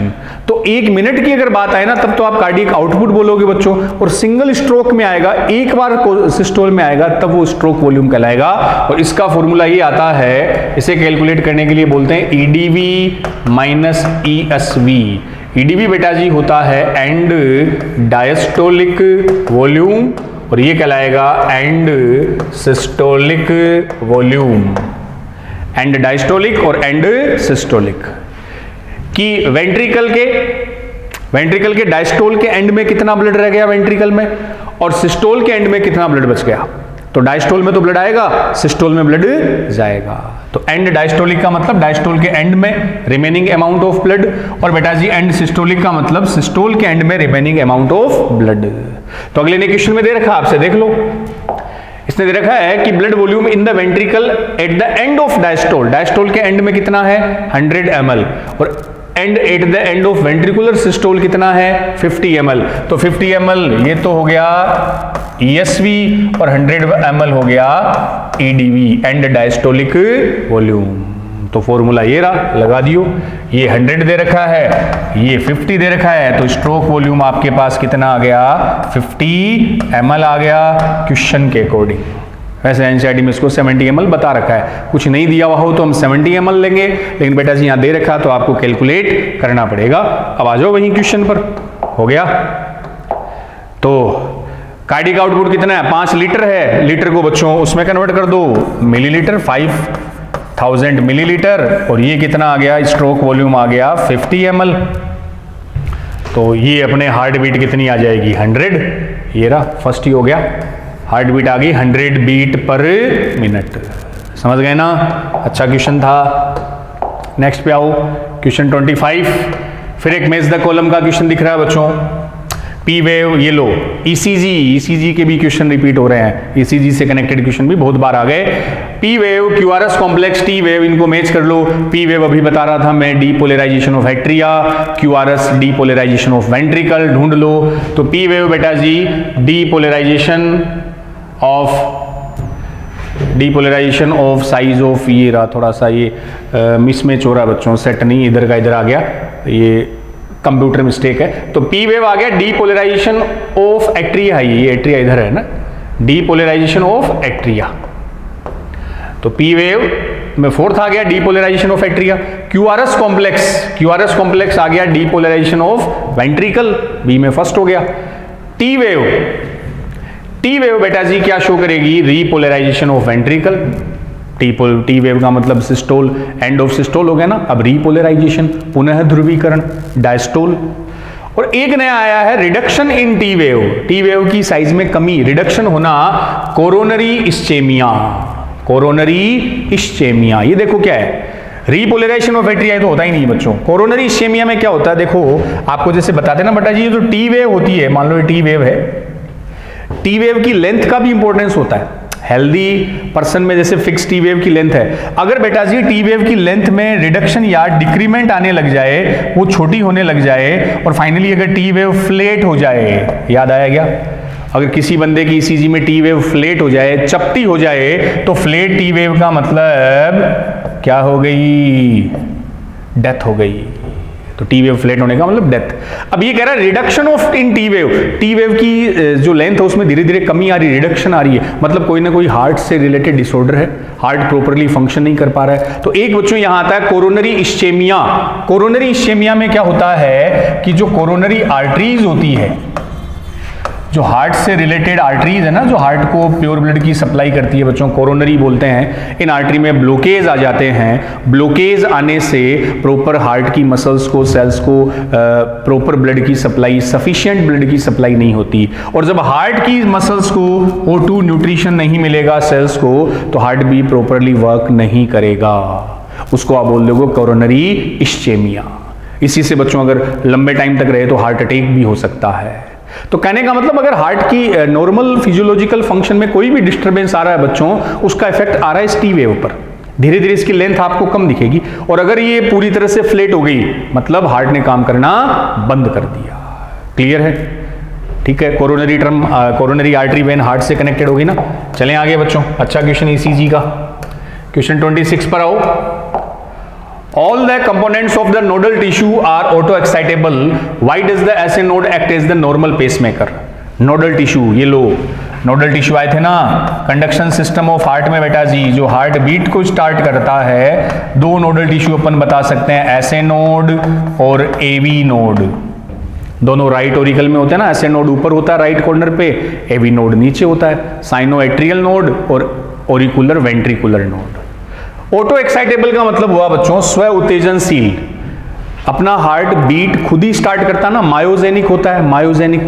तो 1 मिनट की अगर बात आए ना, तब तो आप कार्डियक आउटपुट बोलोगे बच्चों, और सिंगल स्ट्रोक में आएगा, एक बार सिस्टोल में आएगा, तब वो स्ट्रोक वॉल्यूम कहलाएगा। और इसका फॉर्मूला ये आता है, इसे कैलकुलेट करने के लिए बोलते हैं ईडीवी माइनस ईएसवी। ईडीवी बेटा जी होता है एंड डायस्टोलिक वॉल्यूम, और ये कहलाएगा and systolic volume. And diastolic और एंड सिस्टोलिक कि वेंट्रिकल के डायस्टोल के एंड में कितना ब्लड रह गया वेंट्रिकल में, और सिस्टोल के एंड में कितना ब्लड बच गया। तो डायस्टोल में तो ब्लड आएगा, सिस्टोल में ब्लड जाएगा। तो एंड डायस्टोलिक का मतलब डायस्टोल के एंड में रिमेनिंग अमाउंट ऑफ ब्लड, और बेटा जी एंड सिस्टोलिक का मतलब सिस्टोल के एंड में रिमेनिंग अमाउंट ऑफ ब्लड। तो अगले ने क्वेश्चन में दे रखा, आपसे देख लो, इसने दे रखा है कि blood volume in the ventricle at the end of diastole, diastole के एंड में कितना है 100 ml, और and at the end of ventricular systole कितना है 50 ml। तो 50 ml ये तो हो गया ESV और 100 ml हो गया EDV, एंड डायस्टोलिक वॉल्यूम। तो फॉर्मूला ये रहा, लगा दियो। ये 100 दे रखा है, ये 50 दे रखा है, तो स्ट्रोक वॉल्यूम आपके पास कितना आ गया 50 ml आ गया क्वेश्चन के अकॉर्डिंग। वैसे एनसीईआरटी में इसको 70 ml बता रखा है, कुछ नहीं दिया हुआ हो तो हम 70 ml लेंगे, लेकिन बेटा जी यहाँ दे रखा तो आपको कैलकुलेट करना पड़ेगा। अब आ जाओ वहीं क्वेश्चन पर, हो गया। तो कार्डियक आउटपुट कितना है 5 लीटर है, लीटर को बच्चों उसमें कन्वर्ट कर दो मिलीलीटर, 5000 मिलीलीटर, और ये कितना आ गया स्ट्रोक वॉल्यूम आ गया 50 ml। तो ये अपने हार्ट बीट कितनी आ जाएगी 100, ये रहा फर्स्ट ही हो गया, हार्ट बीट आ गई 100 बीट पर मिनट। समझ गए ना, अच्छा क्वेश्चन था। नेक्स्ट पे आओ, क्वेश्चन 25। फिर एक मैच द कॉलम का क्वेश्चन दिख रहा है बच्चों। पी वेव, ये लो ईसीजी के भी क्वेश्चन रिपीट हो रहे हैं, ईसीजी से कनेक्टेड क्वेश्चन भी बहुत बार आ गए। P wave, QRS complex, T wave, इनको मैच कर लो। पी वेव अभी बता रहा था मैं, depolarisation of atria, QRS depolarisation of ventricle, ढूंढ लो। तो पी वेव बेटा जी डीपोलराइजेशन ऑफ साइज ऑफ, ये रहा थोड़ा सा ये मिसमैच हो रहा है बच्चों, सेट नहीं, इधर का इधर आ गया, ये कंप्यूटर मिस्टेक है। तो पी वेव आ गया डीपोलराइजेशन ऑफ एट्रिया, ये एट्रिया इधर है ना, डीपोलराइजेशन ऑफ एट्रिया। तो पी वेव में फोर्थ आ गया depolarization of atria. QRS complex आ गया डीपोलराइजेशन ऑफ वेंट्रिकल, बी में फर्स्ट हो गया। टी वेव बेटा जी क्या शो करेगी, repolarization of ventricle. T wave का मतलब सिस्टोल, एंड ऑफ सिस्टोल हो गया ना, अब रीपोलराइजेशन, पुनः ध्रुवीकरण, डायस्टोल। और एक नया आया है रिडक्शन इन टी वेव की साइज में कमी, रिडक्शन होना, कोरोनरी इस्चेमिया। ये देखो क्या है, रीपोलराइजेशन ऑफ एट्रिया तो होता ही नहीं बच्चों। कोरोनरी इस्चेमिया में क्या होता है, देखो आपको जैसे बताते ना बेटा जी, ये जो टी वेव होती है, मान लो ये टी वेव है, टी वेव की लेंथ का भी इंपॉर्टेंस होता है। हेल्दी पर्सन में जैसे फिक्स टी वेव की लेंथ है, अगर बेटा जी टी वेव की लेंथ में रिडक्शन या डिक्रीमेंट आने लग जाए, वो छोटी होने लग जाए, और फाइनली अगर टी वेव फ्लैट हो जाए, याद आया क्या, अगर किसी बंदे की ईसीजी में टी वेव फ्लैट हो जाए, चपटी हो जाए, तो फ्लैट टी वेव का मतलब क्या हो गई, डेथ हो गई। तो टी वेव फ्लैट होने का मतलब डेथ। अब ये कह रहा है reduction of in T wave की जो लेंथ है उसमें धीरे धीरे कमी आ रही है, रिडक्शन आ रही है, मतलब कोई ना कोई हार्ट से रिलेटेड डिसऑर्डर है, हार्ट प्रॉपरली फंक्शन नहीं कर पा रहा है। तो एक बच्चों यहां आता है कोरोनरी इस्चेमिया में क्या होता है कि जो कोरोनरी आर्टरीज होती है, जो हार्ट से रिलेटेड आर्टरीज है ना, जो हार्ट को प्योर ब्लड की सप्लाई करती है बच्चों, कोरोनरी बोलते हैं, इन आर्टरी में ब्लॉकेज आ जाते हैं। ब्लॉकेज आने से प्रॉपर हार्ट की मसल्स को, सेल्स को प्रॉपर ब्लड की सप्लाई, सफिशिएंट ब्लड की सप्लाई नहीं होती, और जब हार्ट की मसल्स को O2 न्यूट्रिशन नहीं मिलेगा सेल्स को, तो हार्ट भी प्रॉपरली वर्क नहीं करेगा, उसको आप बोल दोगे कोरोनरी इस्चेमिया। इसी से बच्चों अगर लंबे टाइम तक रहे तो हार्ट अटैक भी हो सकता है। तो कहने का मतलब अगर हार्ट की नॉर्मल फिजियोलॉजिकल फंक्शन में कोई भी डिस्टरबेंस आ रहा है बच्चों, उसका इफेक्ट आ रहा है इस टी वेव पर, धीरे धीरे इसकी लेंथ आपको कम दिखेगी, और अगर ये पूरी तरह से फ्लैट हो गई मतलब हार्ट ने काम करना बंद कर दिया। क्लियर है, ठीक है। कोरोनरी आर्टरी वेन हार्ट से कनेक्टेड होगी ना। चलें आगे बच्चों, अच्छा क्वेश्चन ईसीजी का, क्वेश्चन 26 पर आओ। All the components of the nodal tissue are auto-excitable. Why does the SA node act as the normal pacemaker? Nodal tissue, ये लो, नोडल टिश्यू आए थे ना, कंडक्शन सिस्टम ऑफ हार्ट में बेटा जी, जो हार्ट बीट को स्टार्ट करता है, दो नोडल टिश्यू अपन बता सकते हैं, SA नोड और AV नोड। दोनों राइट ऑरिकल में होते हैं ना, SA नोड ऊपर होता है राइट कॉर्नर पे, AV नोड नीचे होता है, साइनोएट्रियल नोड और auricular ventricular node. Auto excitable का मतलब हुआ बच्चों स्व उत्तेजनशील, अपना हार्ट बीट खुद ही स्टार्ट करता ना, मायोजेनिक होता है,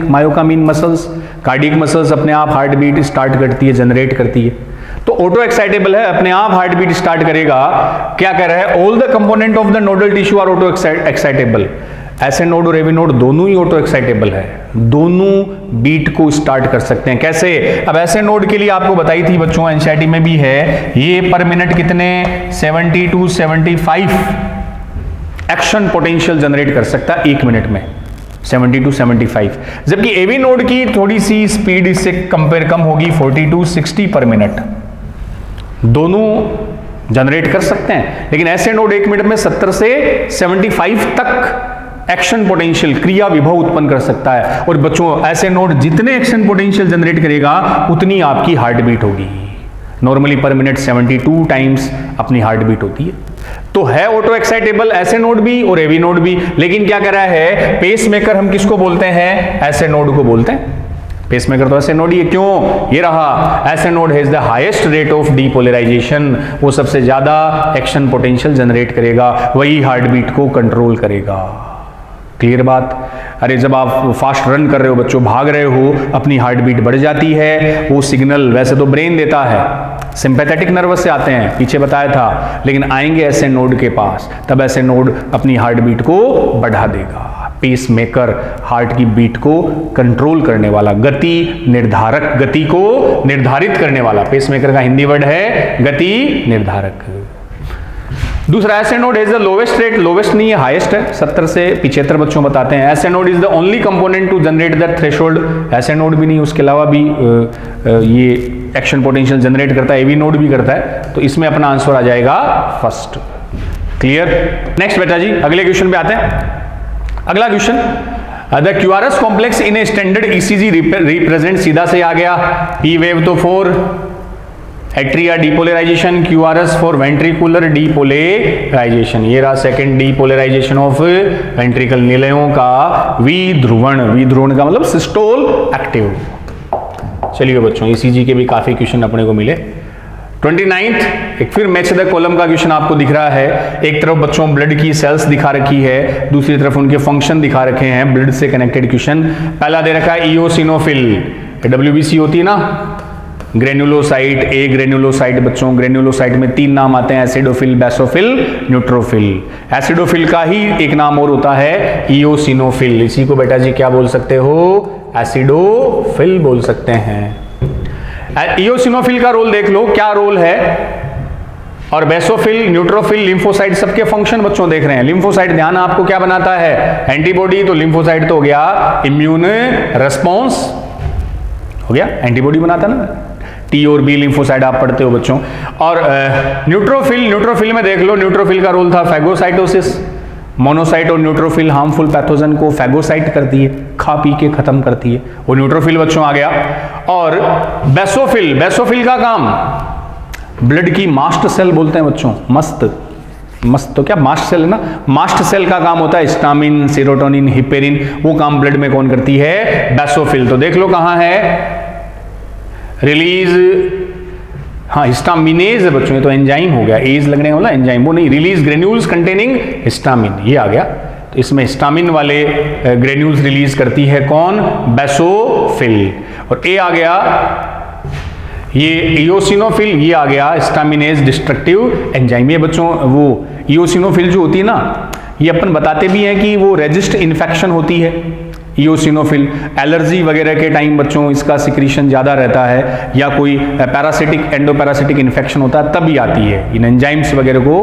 मायो का मीन मसल्स, कार्डियक मसल्स अपने आप हार्ट बीट स्टार्ट करती है, जनरेट करती है। तो ऑटो एक्साइटेबल है, अपने आप हार्ट बीट स्टार्ट करेगा। क्या कह रहा है, all the component of the nodal tissue are auto excitable. SA node और एवी नोड दोनों ही ऑटो एक्साइटेबल है, दोनों बीट को स्टार्ट कर सकते हैं। कैसे, अब ऐसे नोड के लिए आपको बताई थी बच्चों, एनसीईआरटी में भी है, ये पर मिनट कितने 70 to 75 एक्शन पोटेंशियल जनरेट कर सकता है 1 मिनट में, 70 to 75। जबकि एवी नोड की थोड़ी सी स्पीड इससे कंपेयर कम होगी, 40 to 60 पर मिनट। दोनों जनरेट कर सकते हैं, लेकिन ऐसे नोड 1 मिनट में 70 से 75 तक एक्शन पोटेंशियल, क्रिया विभव उत्पन्न कर सकता है। और बच्चों ऐसे नोड जितने एक्शन पोटेंशियल जनरेट करेगा उतनी आपकी हार्ट बीट होगी। नॉर्मली पर मिनट 72 टाइम्स अपनी हार्ट बीट होती है। तो है ऑटो एक्साइटेबल ऐसे नोड भी और एवी नोड भी, लेकिन क्या कर रहा है, पेस मेकर हम किसको बोलते हैं, ऐसे नोड को बोलते हैं। पेस मेकर तो ऐसे नोड ही है, क्यों, ये रहा, SA node has the highest rate of depolarisation, वो सबसे ज्यादा एक्शन पोटेंशियल जनरेट करेगा, वही हार्ट बीट को कंट्रोल करेगा। क्लियर बात। अरे जब आप फास्ट रन कर रहे हो बच्चों, भाग रहे हो, अपनी हार्ट बीट बढ़ जाती है, वो सिग्नल वैसे तो ब्रेन देता है, सिंपैथेटिक नर्वस से आते हैं, पीछे बताया था, लेकिन आएंगे ऐसे नोड के पास, तब ऐसे नोड अपनी हार्ट बीट को बढ़ा देगा। पेस मेकर हार्ट की बीट को कंट्रोल करने वाला, गति निर्धारक, गति को निर्धारित करने वाला, पेस मेकर का हिंदी वर्ड है गति निर्धारक। दूसरा, ऐसे node is the lowest rate, lowest नहीं है हाईएस्ट है, 70 से 75 बच्चों बताते हैं। SA node is the only component to generate the threshold, SA node भी नहीं, उसके अलावा भी ये एक्शन पोटेंशियल जनरेट करता है, एवी नोड भी करता है, तो इसमें अपना आंसर आ जाएगा फर्स्ट। क्लियर। नेक्स्ट बेटा जी अगले क्वेश्चन पे आते हैं। अगला question, the QRS complex in a standard ECG represent, सीधा से आ गया, पी वेव तो 4, atria depolarisation, QRS for ventricular depolarisation, ये रहा सेकंड डीपोलराइजेशन ऑफ वेंट्रिकल निलयों का विध्रुवण, विध्रुवण का मतलब सिस्टोल एक्टिव। चलिए बच्चों ईसीजी के भी काफी क्वेश्चन अपने को मिले। 29th एक फिर मैच द कॉलम का क्वेश्चन आपको दिख रहा है। एक तरफ बच्चों ब्लड की सेल्स दिखा रखी है, दूसरी तरफ उनके फंक्शन दिखा रखे हैं, ब्लड से कनेक्टेड क्वेश्चन। पहला दे रखा है इओसिनोफिल, डब्ल्यूबीसी होती है ना, ग्रेनुलोसाइट, ए ग्रेनुलोसाइट बच्चों, ग्रेनुलोसाइट में 3 नाम आते हैं, एसिडोफिल, बेसोफिल, न्यूट्रोफिल। एसिडोफिल का ही एक नाम और होता है इओसिनोफिल, इसी को बेटा जी क्या बोल सकते हो, एसिडोफिल बोल सकते हैं। इओसिनोफिल का रोल देख लो क्या रोल है, और बेसोफिल, न्यूट्रोफिल, लिम्फोसाइट सबके फंक्शन बच्चों देख रहे हैं। लिम्फोसाइट ध्यान आपको क्या बनाता है, एंटीबॉडी, तो लिम्फोसाइट तो हो गया इम्यून रेस्पॉन्स, हो गया एंटीबॉडी बनाता ना, टी और बी लिम्फोसाइट आप पढ़ते हो बच्चों। और न्यूट्रोफिल, न्यूट्रोफिल में देख लो, न्यूट्रोफिल का रोल था फैगोसाइटोसिस, मोनोसाइट और न्यूट्रोफिल हार्मफुल पैथोजन को फैगोसाइट करती है, खा पी के खत्म करती है, वो न्यूट्रोफिल बच्चों आ गया। और बेसोफिल, बेसोफिल का काम ब्लड की मास्ट सेल बोलते हैं बच्चों, मस्त तो क्या मास्ट सेल है ना, मास्ट सेल का काम होता है हिस्टामिन, सेरोटोनिन, हिपेरिन, वो काम ब्लड में कौन करती है, बेसोफिल। तो देख लो कहां है, रिलीज, हाँ हिस्टामिनेज है बच्चों, ये तो एंजाइम हो गया, एज लगने वाला एंजाइम, वो नहीं, रिलीज ग्रेन्यूल्स कंटेनिंग हिस्टामिन, ये आ गया। तो इसमें हिस्टामिन वाले ग्रेन्यूल्स रिलीज करती है कौन, बेसोफिल। और ए आ गया ये इओसिनोफिल, ये आ गया हिस्टामिनेज डिस्ट्रक्टिव एंजाइम। ये बच्चों वो इओसिनोफिल जो होती है ना, ये अपन बताते भी हैं कि वो रेजिस्ट इन्फेक्शन होती है। इओसिनोफिल एलर्जी वगैरह के टाइम बच्चों इसका सिक्रीशन ज़्यादा रहता है, या कोई पैरासिटिक एंडोपैरासिटिक इन्फेक्शन होता है तभी आती है। इन एंजाइम्स वगैरह को,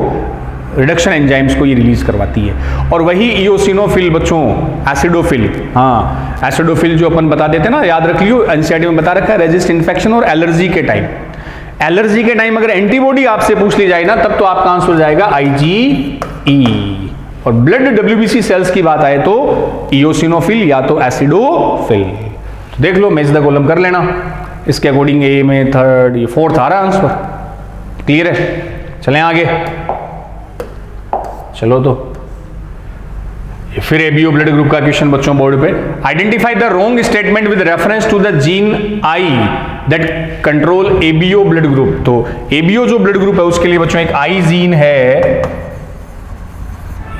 रिडक्शन एंजाइम्स को ये रिलीज करवाती है। और वही इओसिनोफिल बच्चों एसिडोफिल, हाँ एसिडोफिल जो अपन बता देते हैं ना, याद रख लियो, एनसीईआरटी में बता रखा है, रेजिस्ट इन्फेक्शन और एलर्जी के टाइम। एलर्जी के टाइम अगर एंटीबॉडी आपसे पूछ ली जाए ना, तब तो आपका आंसर हो जाएगा IgE। और ब्लड डब्ल्यूबीसी सेल्स की बात आए तो इओसिनोफिल या तो एसिडोफिल। तो देख लो मेज द कॉलम कर लेना, इसके अकॉर्डिंग ए में 3rd 4th आ रहा आंसर। क्लियर है, चलें आगे। चलो तो फिर एबीओ ब्लड ग्रुप का क्वेश्चन बच्चों बोर्ड पे। Identify the wrong statement with reference to the gene I that control ABO blood group. तो एबीओ जो ब्लड ग्रुप है उसके लिए बच्चों एक आई जीन है,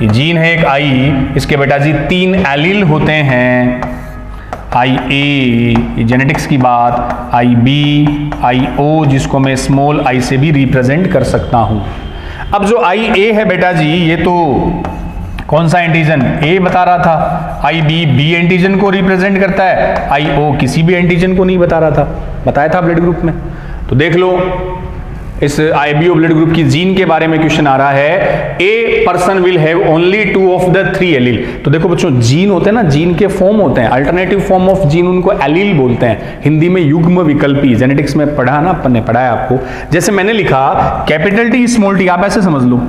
ये जीन है एक आई, इसके बेटा जी 3 एलील होते हैं, IA जेनेटिक्स की बात, IB, IO जिसको मैं स्मॉल आई से भी रिप्रेजेंट कर सकता हूं। अब जो IA है बेटा जी, ये तो कौन सा एंटीजन, A बता रहा था, IB B एंटीजन को रिप्रेजेंट करता है, IO किसी भी एंटीजन को नहीं बता रहा था, बताया था ब्लड ग्रुप में। तो देख लो इस आईबीओ ब्लड ग्रुप की जीन के बारे में क्वेश्चन आ रहा है, a person will have only 2 of the 3 allele. तो देखो बच्चों जीन होते हैं ना, जीन के फॉर्म होते हैं, अल्टरनेटिव फॉर्म ऑफ जीन उनको एलील बोलते हैं, हिंदी में युग्म विकल्पी। जेनेटिक्स में पढ़ा ना अपन ने, पढ़ाया आपको। जैसे मैंने लिखा कैपिटल T स्मॉल t, आप ऐसे समझ लो,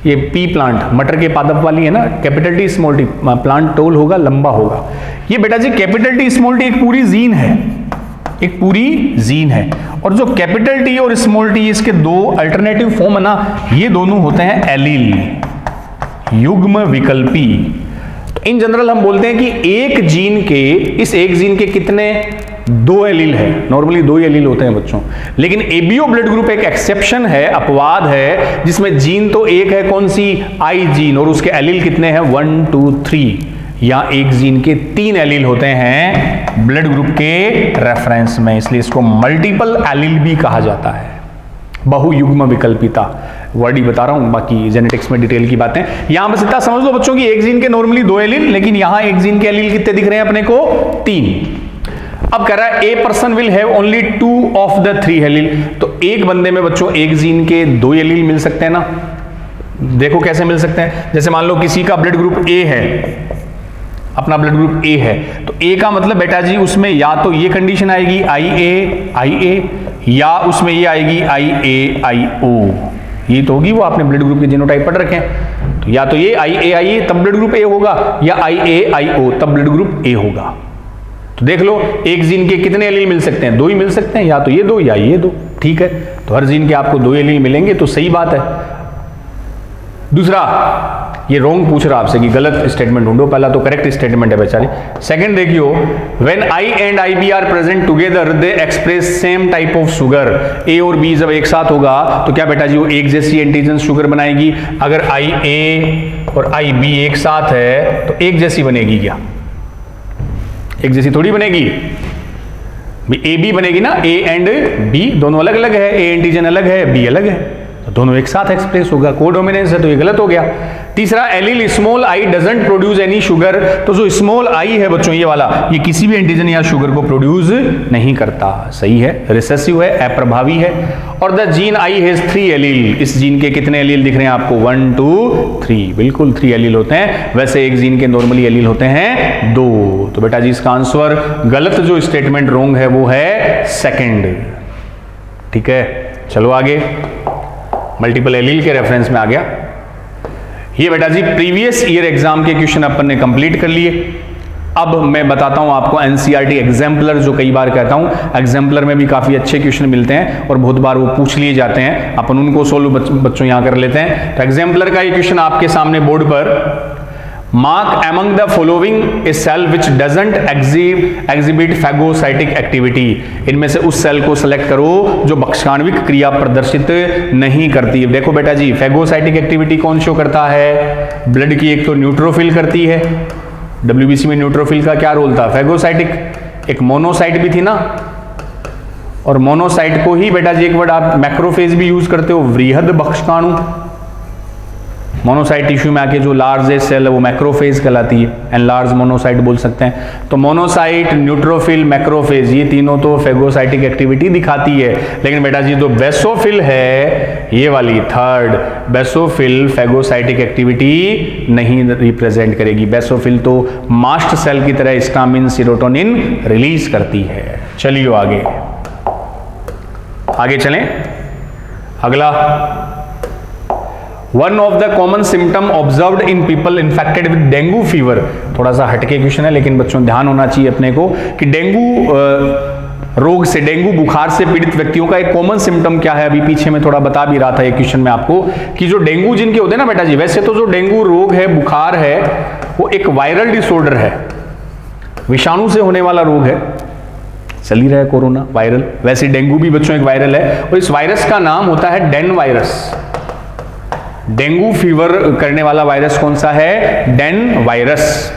ये पी प्लांट मटर के पादप वाली है ना, capital T small t, plant toll होगा, लंबा होगा। ये बेटा G capital T small t एक पूरी जीन है, एक पूरी जीन है। और जो कैपिटल T और स्मॉल t इसके 2 अल्टरनेटिव फॉर्म है ना, ये दोनों होते हैं एलील, युग्म विकल्पी। तो इन जनरल हम बोलते हैं कि एक जीन के, इस एक जीन के कितने, 2 एलील है। नॉर्मली 2 ही एलील होते हैं बच्चों, लेकिन एबीओ ब्लड ग्रुप एक एक्सेप्शन है, अपवाद है, जिसमें जीन तो एक है, कौन सी, आई जीन, और उसके एलील कितने हैं, 1 2 3। या एक जीन के 3 एलील होते हैं ब्लड ग्रुप के रेफरेंस में, इसलिए इसको मल्टीपल एलील भी कहा जाता है, बहुयुग्म विकल्पिता। वर्ड ही बता रहा हूं, बाकी जेनेटिक्स में डिटेल की बातें। यहां बस इतना समझ लो बच्चों की एक जीन के नॉर्मली 2 एलील, लेकिन यहां एक जीन के एलील कितने दिख रहे हैं अपने को? 3। अब कह रहा है a person will have only 2 of the 3 allele. तो एक बंदे में बच्चों एक जीन के 2 एलील मिल सकते हैं ना। देखो कैसे मिल सकते हैं, जैसे मान लो किसी का ब्लड ग्रुप ए है, अपना ब्लड ग्रुप ए है, तो ए का मतलब बेटा जी उसमें या तो ये कंडीशन आएगी IA या उसमें ये आएगी IA ये तो होगी, वो आपने ब्लड ग्रुप के जीनोटाइप पढ़ रखे हैं। तो या तो ये IA तब ब्लड ग्रुप ए होगा, या IA तब ब्लड ग्रुप ए होगा। तो देख लो एक जीन के कितने एलील मिल सकते हैं? 2 ही मिल सकते हैं, या तो ये 2 या ये 2। ठीक है, तो हर जीन के आपको 2 एलील मिलेंगे, तो सही बात है। दूसरा, ये रॉन्ग पूछ रहा आपसे कि गलत स्टेटमेंट ढूंढो, पहला तो करेक्ट स्टेटमेंट है बेचारे। सेकंड देखियो, when I and IB are present together they express same type of sugar. A और B जब एक साथ होगा तो क्या बेटा जी वो एक जैसी एंटीजन शुगर बनाएगी? अगर IA और IB एक साथ है तो एक जैसी बनेगी क्या? एक जैसी थोड़ी बनेगी, AB बनेगी ना। A एंड B दोनों अलग अलग है, A एंटीजन अलग है, B अलग है, तो दोनों एक साथ एक्सप्रेस होगा, कोडोमिनेंस है, तो ये गलत हो गया। तीसरा, allele small I doesn't produce any sugar. तो जो स्मॉल आई है बच्चों ये वाला, ये किसी भी एंटीजन या शुगर को प्रोड्यूस नहीं करता। सही है, रिसेसिव है, अप्रभावी है। और the gene I has 3 allele. इस जीन के कितने एलील दिख रहे हैं आपको? 1 2 3, बिल्कुल 3 एलील होते हैं। वैसे एक जीन के नॉर्मली एलील होते हैं 2। तो बेटा जी इसका आंसर गलत, जो स्टेटमेंट रॉन्ग है वो है सेकंड। ठीक है, चलो आगे, मल्टीपल एलील के रेफरेंस में आ गया। ये बेटा जी प्रीवियस ईयर एग्जाम के क्वेश्चन अपन ने कंप्लीट कर लिए। अब मैं बताता हूं आपको एनसीईआरटी एग्जाम्पलर, जो कई बार कहता हूं, एग्जाम्पलर में भी काफी अच्छे क्वेश्चन मिलते हैं और बहुत बार वो पूछ लिए जाते हैं, अपन उनको सोल्व बच्चों यहां कर लेते हैं। तो एग्जाम्पलर का ये क्वेश्चन आपके सामने बोर्ड पर, mark among the following a cell which doesn't exhibit phagocytic activity. इनमें से उस सेल को सेलेक्ट करो जो भक्षाणविक क्रिया प्रदर्शित नहीं करती है। देखो बेटा जी, फैगोसाइटिक एक्टिविटी कौन शो करता है? ब्लड की एक तो न्यूट्रोफिल करती है, WBC में न्यूट्रोफिल का क्या रोल था? फैगोसाइटिक। एक मोनोसाइट भी थी ना, और मोनोसाइट को ही बेटा जी एक वर्ड आप मैक्रोफेज भी यूज करते हो, वृहद भक्षकाणु। मोनोसाइट टिश्यू में आके जो लार्जेस्ट सेल है वो मैक्रोफेज कहलाती है, एनलार्ज मोनोसाइट बोल सकते हैं। तो मोनोसाइट, न्यूट्रोफिल, मैक्रोफेज, ये तीनों तो फैगोसाइटिक एक्टिविटी दिखाती है। लेकिन बेटा जी जो बेसोफिल है, ये वाली थर्ड, बेसोफिल फैगोसाइटिक एक्टिविटी नहीं रिप्रेजेंट करेगी। बेसोफिल तो मास्ट सेल की तरह स्टामिन, सेरोटोनिन रिलीज करती है। चलिए आगे चलें। अगला, one of the common symptom observed in people infected with dengue fever. थोड़ा सा हटके क्वेश्चन है, लेकिन बच्चों ध्यान होना चाहिए अपने को कि डेंगू रोग से, डेंगू बुखार से पीड़ित व्यक्तियों का एक कॉमन सिम्टम क्या है? अभी पीछे में थोड़ा बता भी रहा था एक क्वेश्चन में आपको कि जो डेंगू जिनके होते हैं ना बेटा जी, वैसे तो जो डेंगू रोग है, बुखार है, वो एक वायरल डिसऑर्डर है, विषाणु से होने वाला रोग है। चल ही रहा है कोरोना वायरल, वैसे डेंगू भी बच्चों एक वायरल है, और इस वायरस का नाम होता है डेन वायरस। डेंगू फीवर करने वाला वायरस कौन सा है? DEN virus.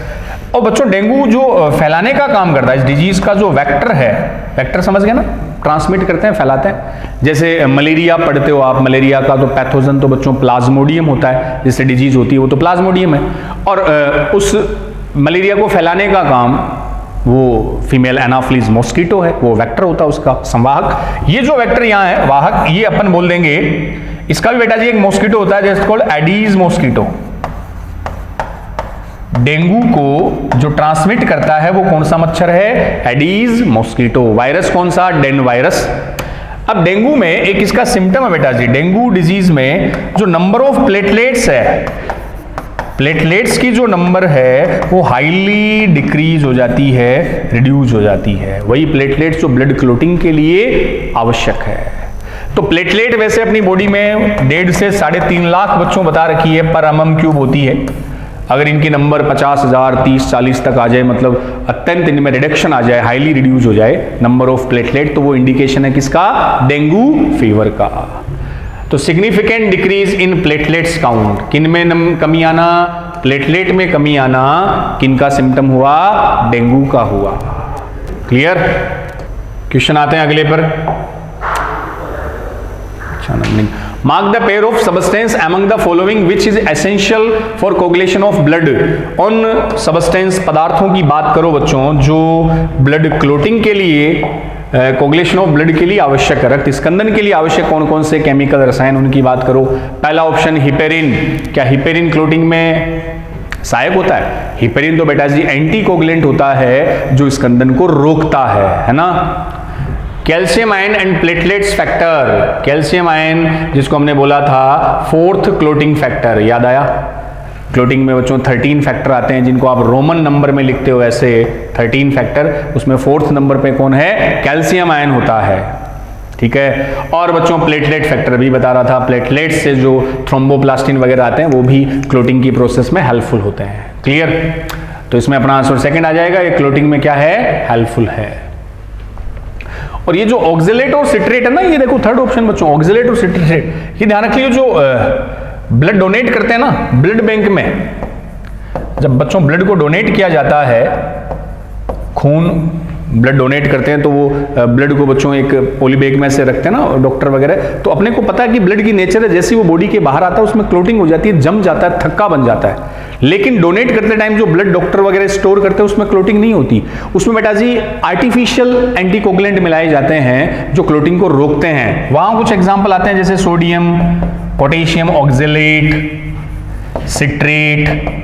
और बच्चों डेंगू जो फैलाने का काम करता है, इस डिजीज का जो वेक्टर है, वेक्टर समझ गए ना, ट्रांसमिट करते हैं, फैलाते हैं। जैसे मलेरिया पढ़ते हो आप, मलेरिया का तो पैथोजन तो बच्चों प्लाज्मोडियम होता है, जिससे डिजीज होती है वो तो प्लाज्मोडियम है। और उस मलेरिया को फैलाने का काम वो फीमेल एनाफ्लीज मॉस्किटो है, वो वेक्टर होता है उसका, संवाहक। ये जो वेक्टर यहाँ है वाहक, ये अपन बोल देंगे, इसका भी बेटा जी एक मॉस्किटो होता है जिसको कॉल्ड एडीज मॉस्किटो। डेंगू को जो ट्रांसमिट करता है वो कौन सा मच्छर है? Aedes mosquito. वायरस कौन सा? Dane virus. अब डेंगू में एक इसका सिम्टम है बेटा जी, डेंगू डिजीज में जो नंबर ऑफ प्लेटलेट्स है, प्लेटलेट्स की जो नंबर है वो हाईली डिक्रीज हो जाती है, रिड्यूस हो जाती है। वही प्लेटलेट्स जो ब्लड क्लोटिंग के लिए आवश्यक है। तो प्लेटलेट वैसे अपनी बॉडी में 1.5 से 3.5 लाख बच्चों बता रखी है पर mm³ होती है। अगर इनकी नंबर 50,000, 30, 40 तक आ जाए, मतलब अत्यंत इनमें रिडक्शन आ जाए, हाईली रिड्यूस हो जाए नंबर ऑफ प्लेटलेट, तो वो इंडिकेशन है किसका? डेंगू फीवर का। तो significant decrease in platelets count, किन में कमी आना, प्लेटलेट में कमी आना, किन का सिम्टम हुआ, डेंगू का हुआ। क्लियर। क्वेश्चन आते हैं अगले पर। Mark the pair of substance among the following which is essential for coagulation of blood. उन सबस्टेंस पदार्थों की बात करो बच्चों जो ब्लड क्लोटिंग के लिए, कोगुलेशन ऑफ ब्लड के लिए आवश्यक है, रक्त स्कंदन के लिए आवश्यक कौन कौन से केमिकल रसायन, उनकी बात करो। पहला ऑप्शन हिपेरिन। क्या हिपेरिन क्लोटिंग में सहायक होता है? हिपेरिन तो बेटा जी एंटी कोगुलेंट होता है जो स्कंदन को रोकता है ना। Calcium ion and platelets factor, calcium ion जिसको हमने बोला था फोर्थ क्लोटिंग फैक्टर, याद आया? क्लोटिंग में बच्चों 13 फैक्टर आते हैं जिनको आप रोमन नंबर में लिखते हो ऐसे 13 फैक्टर, उसमें फोर्थ नंबर पे कौन है? कैल्शियम आयन होता है। ठीक है। और बच्चों प्लेटलेट फैक्टर भी बता रहा था, प्लेटलेट से जो थ्रोम्बोप्लास्टिन वगैरह आते हैं वो भी क्लोटिंग की प्रोसेस में हेल्पफुल होते हैं। क्लियर। तो इसमें अपना आंसर सेकंड आ जाएगा, ये क्लोटिंग में क्या है? हेल्पफुल है। और ये जो ऑक्जेलेट और सिट्रेट है ना, ये देखो थर्ड ऑप्शन बच्चों, ऑक्जेलेट और सिट्रेट, ये ध्यान रखिए जो ब्लड डोनेट करते हैं ना ब्लड बैंक में, जब बच्चों ब्लड को डोनेट किया जाता है, खून ब्लड डोनेट करते हैं तो वो ब्लड को बच्चों एक पॉली बैग में से रखते हैं ना डॉक्टर वगैरह, तो अपने को पता है कि ब्लड की नेचर है जैसे ही वो बॉडी के बाहर आता है उसमें क्लोटिंग हो जाती है, जम जाता है, थक्का बन जाता है। लेकिन डोनेट करते टाइम जो ब्लड डॉक्टर वगैरह स्टोर करते हैं उसमें क्लोटिंग नहीं होती, उसमें बेटा जी आर्टिफिशियल एंटीकोगुलेंट मिलाए जाते हैं जो क्लोटिंग को रोकते हैं। वहां कुछ एग्जाम्पल आते हैं जैसे सोडियम, पोटेशियम ऑक्जेलेट, सिट्रेट,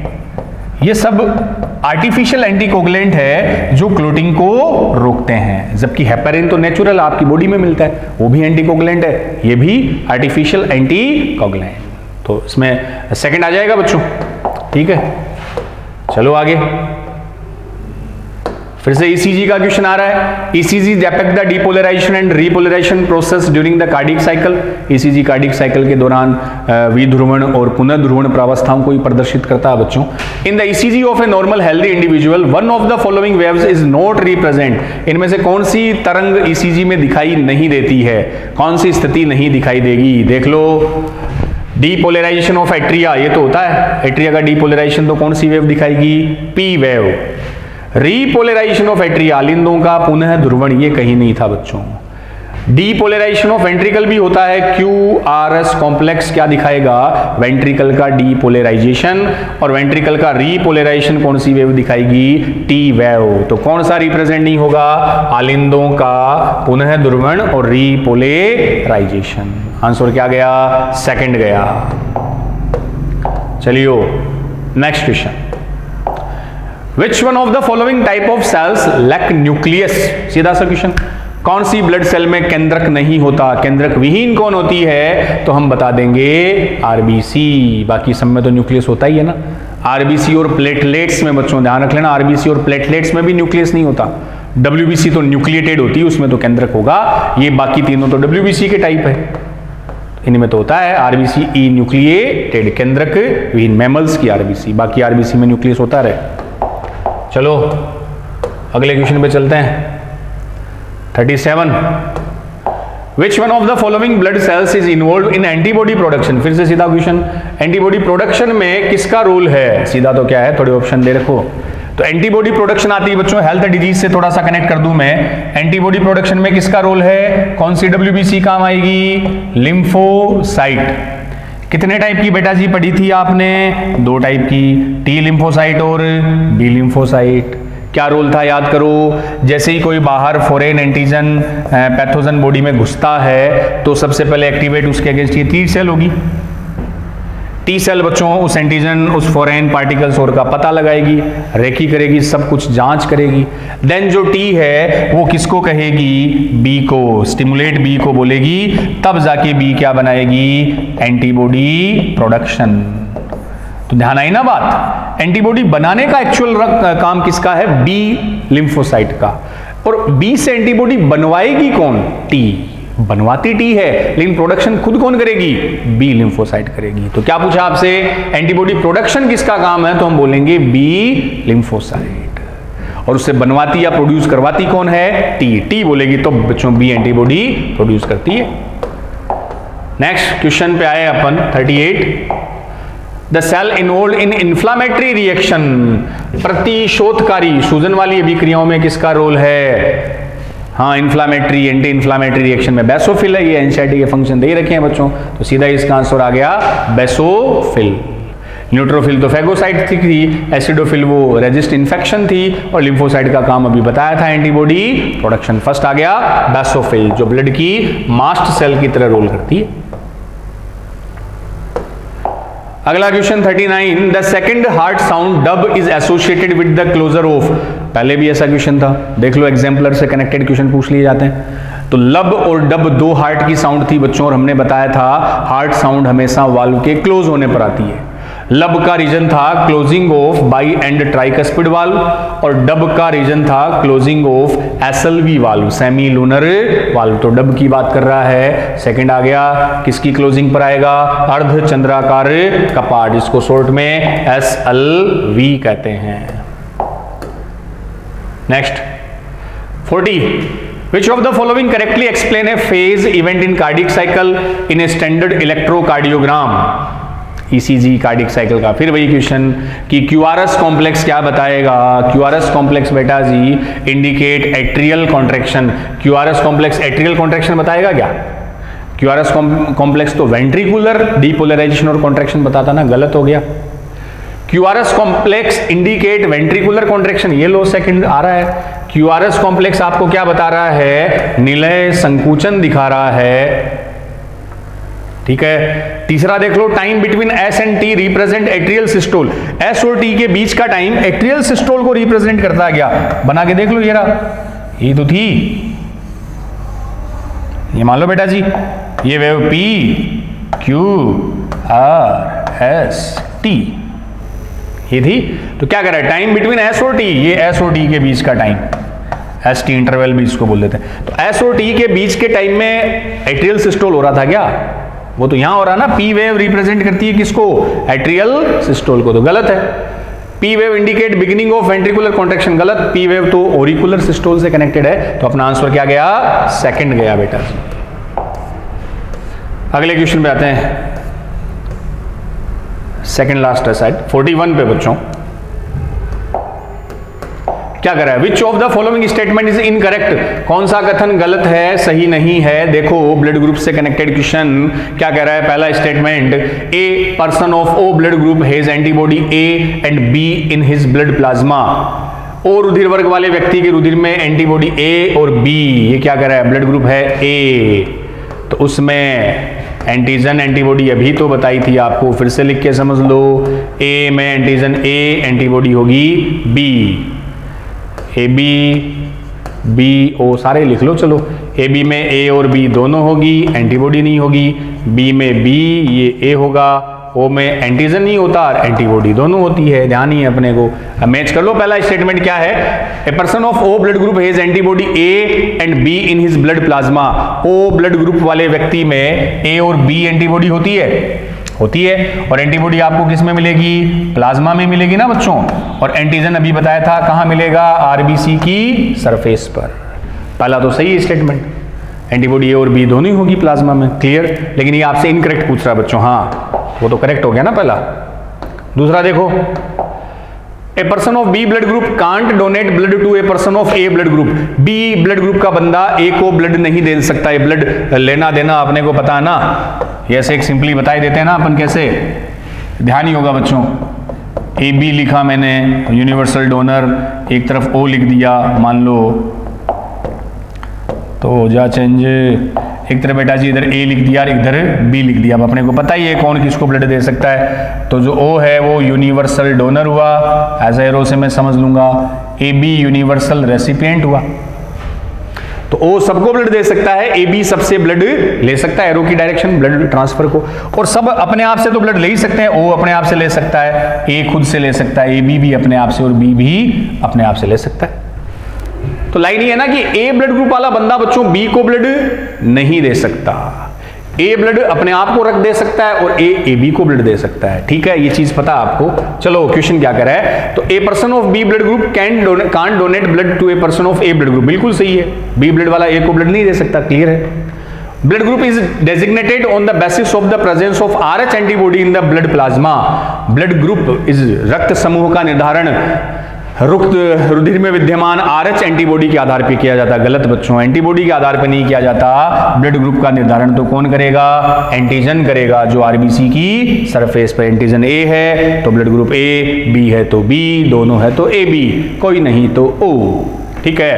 ये सब आर्टिफिशियल एंटीकोगुलेंट है जो क्लोटिंग को रोकते हैं। जबकि हेपेरिन तो नेचुरल आपकी बॉडी में मिलता है, वो भी एंटीकोगुलेंट है, ये भी आर्टिफिशियल एंटीकोगुलेंट। तो इसमें सेकंड आ जाएगा बच्चों। ठीक है, चलो आगे। फिर से ईसीजी का क्वेश्चन आ रहा है। ECG depict the depolarisation and repolarisation process during the cardiac cycle. ECG cardiac cycle के दौरान विध्रुवण और पुनर्ध्रुवण प्रावस्थाओं को ही प्रदर्शित करता है बच्चों। In the ECG of a normal healthy individual one of the following waves is not represent. इनमें से कौन सी तरंग ईसीजी में दिखाई नहीं देती है, कौन सी स्थिति नहीं दिखाई देगी? देख लो, डीपोलराइजेशन ऑफ एट्रिया, ये तो होता है एट्रिया का डीपोलराइजेशन, तो कौन सी वेव दिखाएगी? P wave. Repolarization of atria, लिंदों का पुनः ध्रुवण, ये कहीं नहीं था बच्चों। डीपोलराइजेशन ऑफ वेंट्रिकल भी होता है, QRS कॉम्प्लेक्स क्या दिखाएगा? वेंट्रिकल का डीपोलराइजेशन। और वेंट्रिकल का रीपोलराइजेशन कौन सी वेव दिखाएगी? T wave. तो कौन सा रिप्रेजेंट नहीं होगा? आलिंदों का पुनः ध्रुवण और रीपोलराइजेशन। आंसर क्या गया? सेकंड गया। चलिए next question. Which one of the following type of cells lack nucleus? सीधा सा क्वेश्चन। कौन सी ब्लड सेल में केंद्रक नहीं होता? केंद्रक विहीन कौन होती है? तो हम बता देंगे आरबीसी। बाकी सब में तो न्यूक्लियस होता ही है ना। आरबीसी और प्लेटलेट्स में बच्चों ध्यान रख लेना, आरबीसी और प्लेटलेट्स में भी न्यूक्लियस नहीं होता। डब्ल्यूबीसी तो न्यूक्लिएटेड होती है, उसमें तो केंद्रक होगा। ये बाकी तीनों तो डब्ल्यूबीसी के टाइप है, इनमें तो होता है आरबीसी ई न्यूक्लिएटेड, केंद्रक विहीन, मैमल्स की आरबीसी, बाकी आरबीसी में न्यूक्लियस होता रहे। चलो अगले क्वेश्चन पे चलते हैं। 37 Which one of the following blood cells is involved in antibody production? फिर से सीधा क्वेश्चन, एंटीबॉडी प्रोडक्शन में किसका रोल है? सीधा तो क्या है, थोड़े ऑप्शन दे रखो। तो एंटीबॉडी प्रोडक्शन आती है बच्चों हेल्थ डिजीज से, थोड़ा सा कनेक्ट कर दूं मैं। एंटीबॉडी प्रोडक्शन में किसका रोल है? कौन सी डब्ल्यूबीसी काम आएगी? लिम्फोसाइट। कितने टाइप की बेटा जी पढ़ी थी आपने? 2 टाइप की, टी लिम्फोसाइट और बी लिम्फोसाइट। क्या रोल था याद करो। जैसे ही कोई बाहर फॉरेन एंटीजन पैथोजन बॉडी में घुसता है तो सबसे पहले एक्टिवेट उसके अगेंस्ट ये टी सेल होगी। टी सेल बच्चों उस एंटीजन, उस फॉरेन पार्टिकल्स और का पता लगाएगी, रेकी करेगी, सब कुछ जांच करेगी। देन जो टी है वो किसको कहेगी? बी को, स्टिमुलेट बी को बोलेगी, तब जाके बी क्या बनाएगी? Antibody production. तो ध्यान आई ना बात, एंटीबॉडी बनाने का एक्चुअल काम किसका है? बी लिम्फोसाइट का। और बी से एंटीबॉडी बनवाएगी कौन? टी। बनवाती टी है लेकिन प्रोडक्शन खुद कौन करेगी? बी लिम्फोसाइट करेगी। तो क्या पूछा आपसे? एंटीबॉडी प्रोडक्शन किसका काम है? तो हम बोलेंगे बी लिम्फोसाइट। और उससे बनवाती या प्रोड्यूस करवाती कौन है? टी। टी बोलेगी तो बच्चों बी एंटीबॉडी प्रोड्यूस करती है। नेक्स्ट क्वेश्चन पे आए अपन 38। The cell involve in inflammatory reaction, प्रतिशोधकारी सूजन वाली अभिक्रियाओं में किसका रोल है? हाँ, इन्फ्लामेटरी एंटी इन्फ्लामेटरी रिएक्शन में बेसोफिल है। ये एनसीईआरटी के फंक्शन दे रखे हैं बच्चों, तो सीधा इसका आंसर आ गया बेसोफिल। न्यूट्रोफिल तो फैगोसाइट थी, एसिडोफिल वो रेजिस्ट इन्फेक्शन थी, और लिम्फोसाइट का काम अभी बताया था एंटीबॉडी प्रोडक्शन। फर्स्ट आ गया बेसोफिल, जो ब्लड की मास्ट सेल की तरह रोल करती है। अगला question 39। The second heart sound dub is associated with the closure of, पहले भी ऐसा क्वेश्चन था, देख लो एग्जाम्पलर से कनेक्टेड क्वेश्चन पूछ लिए जाते हैं। तो लब और डब दो हार्ट की साउंड थी बच्चों, और हमने बताया था हार्ट साउंड हमेशा वाल्व के क्लोज होने पर आती है। लब का रीजन था closing of by and tricuspid valve, और डब का रीजन था closing of SLV valve, semi lunar valve. तो डब की बात कर रहा है। सेकंड आ गया, किसकी क्लोजिंग पर आएगा? अर्ध चंद्राकार कपाट, जिसको शॉर्ट में एसएलवी कहते हैं। Next 40। Which of the following correctly explain a phase event in cardiac cycle in a standard electrocardiogram? ECG cardiac cycle का फिर वही क्वेश्चन कि क्यूआरएस कॉम्प्लेक्स क्या बताएगा? क्यूआरएस कॉम्प्लेक्स बेटा जी indicate atrial contraction. QRS complex atrial contraction बताएगा क्या? क्यूआरएस कॉम्प्लेक्स तो वेंट्रिकुलर डीपोलराइजेशन और कॉन्ट्रैक्शन बताता ना, गलत हो गया। QRS complex indicate ventricular contraction, ये लो सेकंड आ रहा है। क्यूआरएस कॉम्प्लेक्स आपको क्या बता रहा है? निलय संकुचन दिखा रहा है, ठीक है। तीसरा देख लो, time between S and T represent atrial systole. S और टी के बीच का टाइम एट्रियल सिस्टोल को रिप्रेजेंट करता है क्या? बना के देख लो, ये रहा, ये तो थी, ये मान लो बेटा जी, ये wave P Q R S T ये थी। तो क्या कर रहा है? टाइम बिटवीन एस और टी, ये एस और टी के बीच का टाइम, एस टी इंटरवल भी इसको बोल देते हैं। तो एस और टी के बीच के टाइम में एट्रियल सिस्टोल हो रहा था क्या? वो तो यहां हो रहा ना। पी वेव रिप्रेजेंट करती है किसको? एट्रियल सिस्टोल को, तो गलत है। P wave indicate beginning of ventricular contraction, गलत। पी वेव तो ऑरिकुलर सिस्टोल से कनेक्टेड है, तो अपना आंसर क्या गया? सेकंड गया बेटा जी। अगले क्वेश्चन पे आते हैं, सेकंड लास्ट है शायद 41 पे बच्चों। क्या कर रहा है? Which of the following statement is incorrect, कौन सा कथन गलत है, सही नहीं है? देखो ब्लड ग्रुप से कनेक्टेड क्वेश्चन क्या कह रहा है? पहला statement, a person of O blood group has antibody A and B in his blood plasma. O रुधिर वर्ग वाले व्यक्ति के रुधिर में एंटीबॉडी ए और बी, ये क्या कह रहा है? ब्लड ग्रुप है ए, तो उसमें एंटीजन एंटीबॉडी अभी तो बताई थी आपको, फिर से लिख के समझ लो। ए में एंटीजन ए, एंटीबॉडी होगी बी, ए बी ओ सारे लिख लो। चलो, ए बी में ए और बी दोनों होगी, एंटीबॉडी नहीं होगी। बी में बी, ये ए होगा। ओ में एंटीजन नहीं होता, एंटीबॉडी दोनों होती है, ध्यान ही है अपने को। अब मैच कर लो, पहला स्टेटमेंट क्या है? A person of O blood group has antibody A and B in his blood plasma. O blood group वाले व्यक्ति में ए और बी एंटीबॉडी होती है, और एंटीबॉडी आपको किस में मिलेगी? प्लाज्मा में मिलेगी ना बच्चों। और एंटीजन अभी बताया था कहां मिलेगा? आरबीसी की सरफेस पर। पहला तो सही स्टेटमेंट, एंटीबॉडी ए और बी दोनों ही होगी प्लाज्मा में, क्लियर। लेकिन ये आपसे इनकरेक्ट पूछ रहा है बच्चों, हाँ वो तो करेक्ट हो गया ना पहला। दूसरा देखो, a person of B blood group can't donate blood to a person of A blood group. B blood group का बंदा ए को ब्लड नहीं दे सकता है। ब्लड लेना देना अपने को पता है ना, ऐसे एक सिंपली बता ही देते हैं ना अपन कैसे, ध्यान ही होगा बच्चों। ए बी लिखा मैंने, यूनिवर्सल डोनर, एक तरफ ओ लिख दिया मान लो, तो हो जा चेंज। एक तरफ बेटा जी इधर ए लिख दिया और इधर बी लिख दिया। अब अपने को पता ही है कौन किसको ब्लड दे सकता है, तो जो ओ है वो यूनिवर्सल डोनर हुआ, एज एरो से मैं समझ लूंगा। ए बी यूनिवर्सल रेसिपिएंट हुआ, तो ओ सबको ब्लड दे सकता है, ए बी सबसे ब्लड ले सकता है, एरो की डायरेक्शन ब्लड ट्रांसफर को। और सब अपने आप से तो ब्लड ले ही सकते हैं, ओ अपने आप से ले सकता है, ए खुद से ले सकता है, ए बी भी अपने आप से, और बी भी अपने आप से ले सकता है। तो लाइन ये है ना कि ए ब्लड ग्रुप वाला बंदा बच्चों बी को ब्लड नहीं दे सकता, ए ब्लड अपने आप को रख दे सकता है और ए बी को ब्लड दे सकता है। ठीक है, ये चीज पता आपको। चलो क्वेश्चन क्या कर रहा है, तो a person of B blood group can't donate blood to a person of A blood group, बिल्कुल सही है। बी ब्लड वाला ए को ब्लड नहीं दे सकता, क्लियर है। Blood group is designated on the basis of the presence of RH antibody in the blood plasma. Blood group इस रक्त समूह का निर्धारण रुधिर में विद्यमान RH एंटीबॉडी के आधार पर किया जाता है। गलत बच्चों, एंटीबॉडी के आधार पर नहीं किया जाता। ब्लड ग्रुप का निर्धारण तो कौन करेगा? एंटीजन करेगा, जो आरबीसी की सरफेस पर एंटीजन ए है तो ब्लड ग्रुप ए, बी है तो बी, दोनों है तो ए बी, कोई नहीं तो ओ। ठीक है,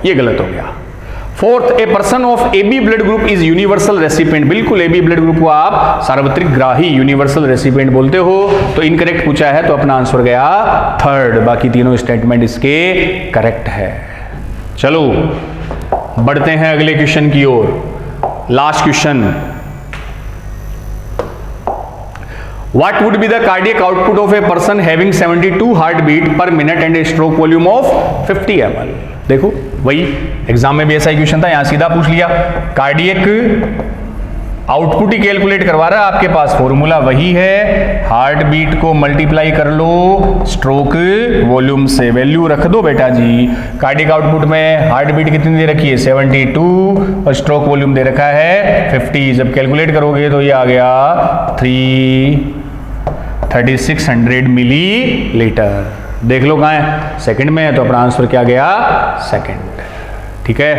ये गलत हो गया। Fourth, a person of A B blood group is universal recipient. बिल्कुल, ए बी ब्लड ग्रुप को आप सार्वत्रिक ग्राही यूनिवर्सल रेसिपिएंट बोलते हो, तो इनकरेक्ट पूछा है तो अपना आंसर गया थर्ड। बाकी तीनों स्टेटमेंट इसके करेक्ट है। चलो बढ़ते हैं अगले क्वेश्चन की ओर। Last question, What would be the cardiac output of a person having 72 heartbeat per minute and a stroke volume of 50 ml? देखो वही एग्जाम में भी ऐसा ही क्वेश्चन था, यहां सीधा पूछ लिया। कार्डियक आउटपुट ही कैलकुलेट करवा रहा है आपके पास, फॉर्मूला वही है, हार्ट बीट को मल्टीप्लाई कर लो स्ट्रोक वॉल्यूम से, वैल्यू रख दो बेटा जी। कार्डियक आउटपुट में हार्ट बीट कितनी दे रखी है? 72 और स्ट्रोक वॉल्यूम दे रखा है 50। जब कैलकुलेट करोगे तो ये आ गया 3600 मिलीलीटर। देख लो कहाँ है? सेकंड में है, तो अपना आंसर क्या गया? सेकंड। ठीक है,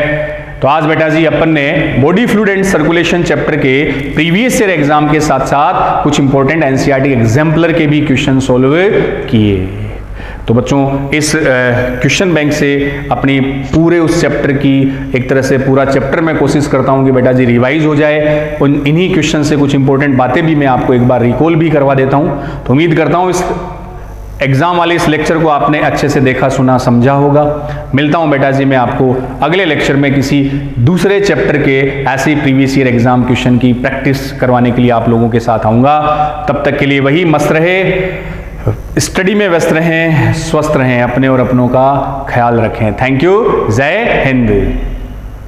तो आज बेटा जी अपन ने body fluid and circulation chapter के प्रीवियस ईयर एग्जाम के साथ साथ कुछ इंपॉर्टेंट एनसीईआरटी एग्जाम्पलर के भी क्वेश्चन सॉल्व किए। तो बच्चों इस क्वेश्चन बैंक से अपनी पूरे उस चैप्टर की एक तरह से पूरा चैप्टर मैं कोशिश करता हूं कि बेटा जी रिवाइज हो जाए। उन इन्हीं क्वेश्चन से कुछ इंपॉर्टेंट बातें भी मैं आपको एक बार रिकॉल भी करवा देता हूं। तो उम्मीद करता हूं इस एग्जाम वाले इस लेक्चर को आपने अच्छे से देखा, सुना, समझा होगा। मिलता हूं बेटा जी मैं आपको अगले लेक्चर में किसी दूसरे चैप्टर के ऐसे प्रीवियस ईयर एग्जाम क्वेश्चन की प्रैक्टिस करवाने के लिए आप लोगों के साथ आऊंगा। तब तक के लिए वही मस्त रहे, स्टडी में व्यस्त रहें, स्वस्थ रहें, अपने और अपनों का ख्याल रखें। थैंक यू, जय हिंद।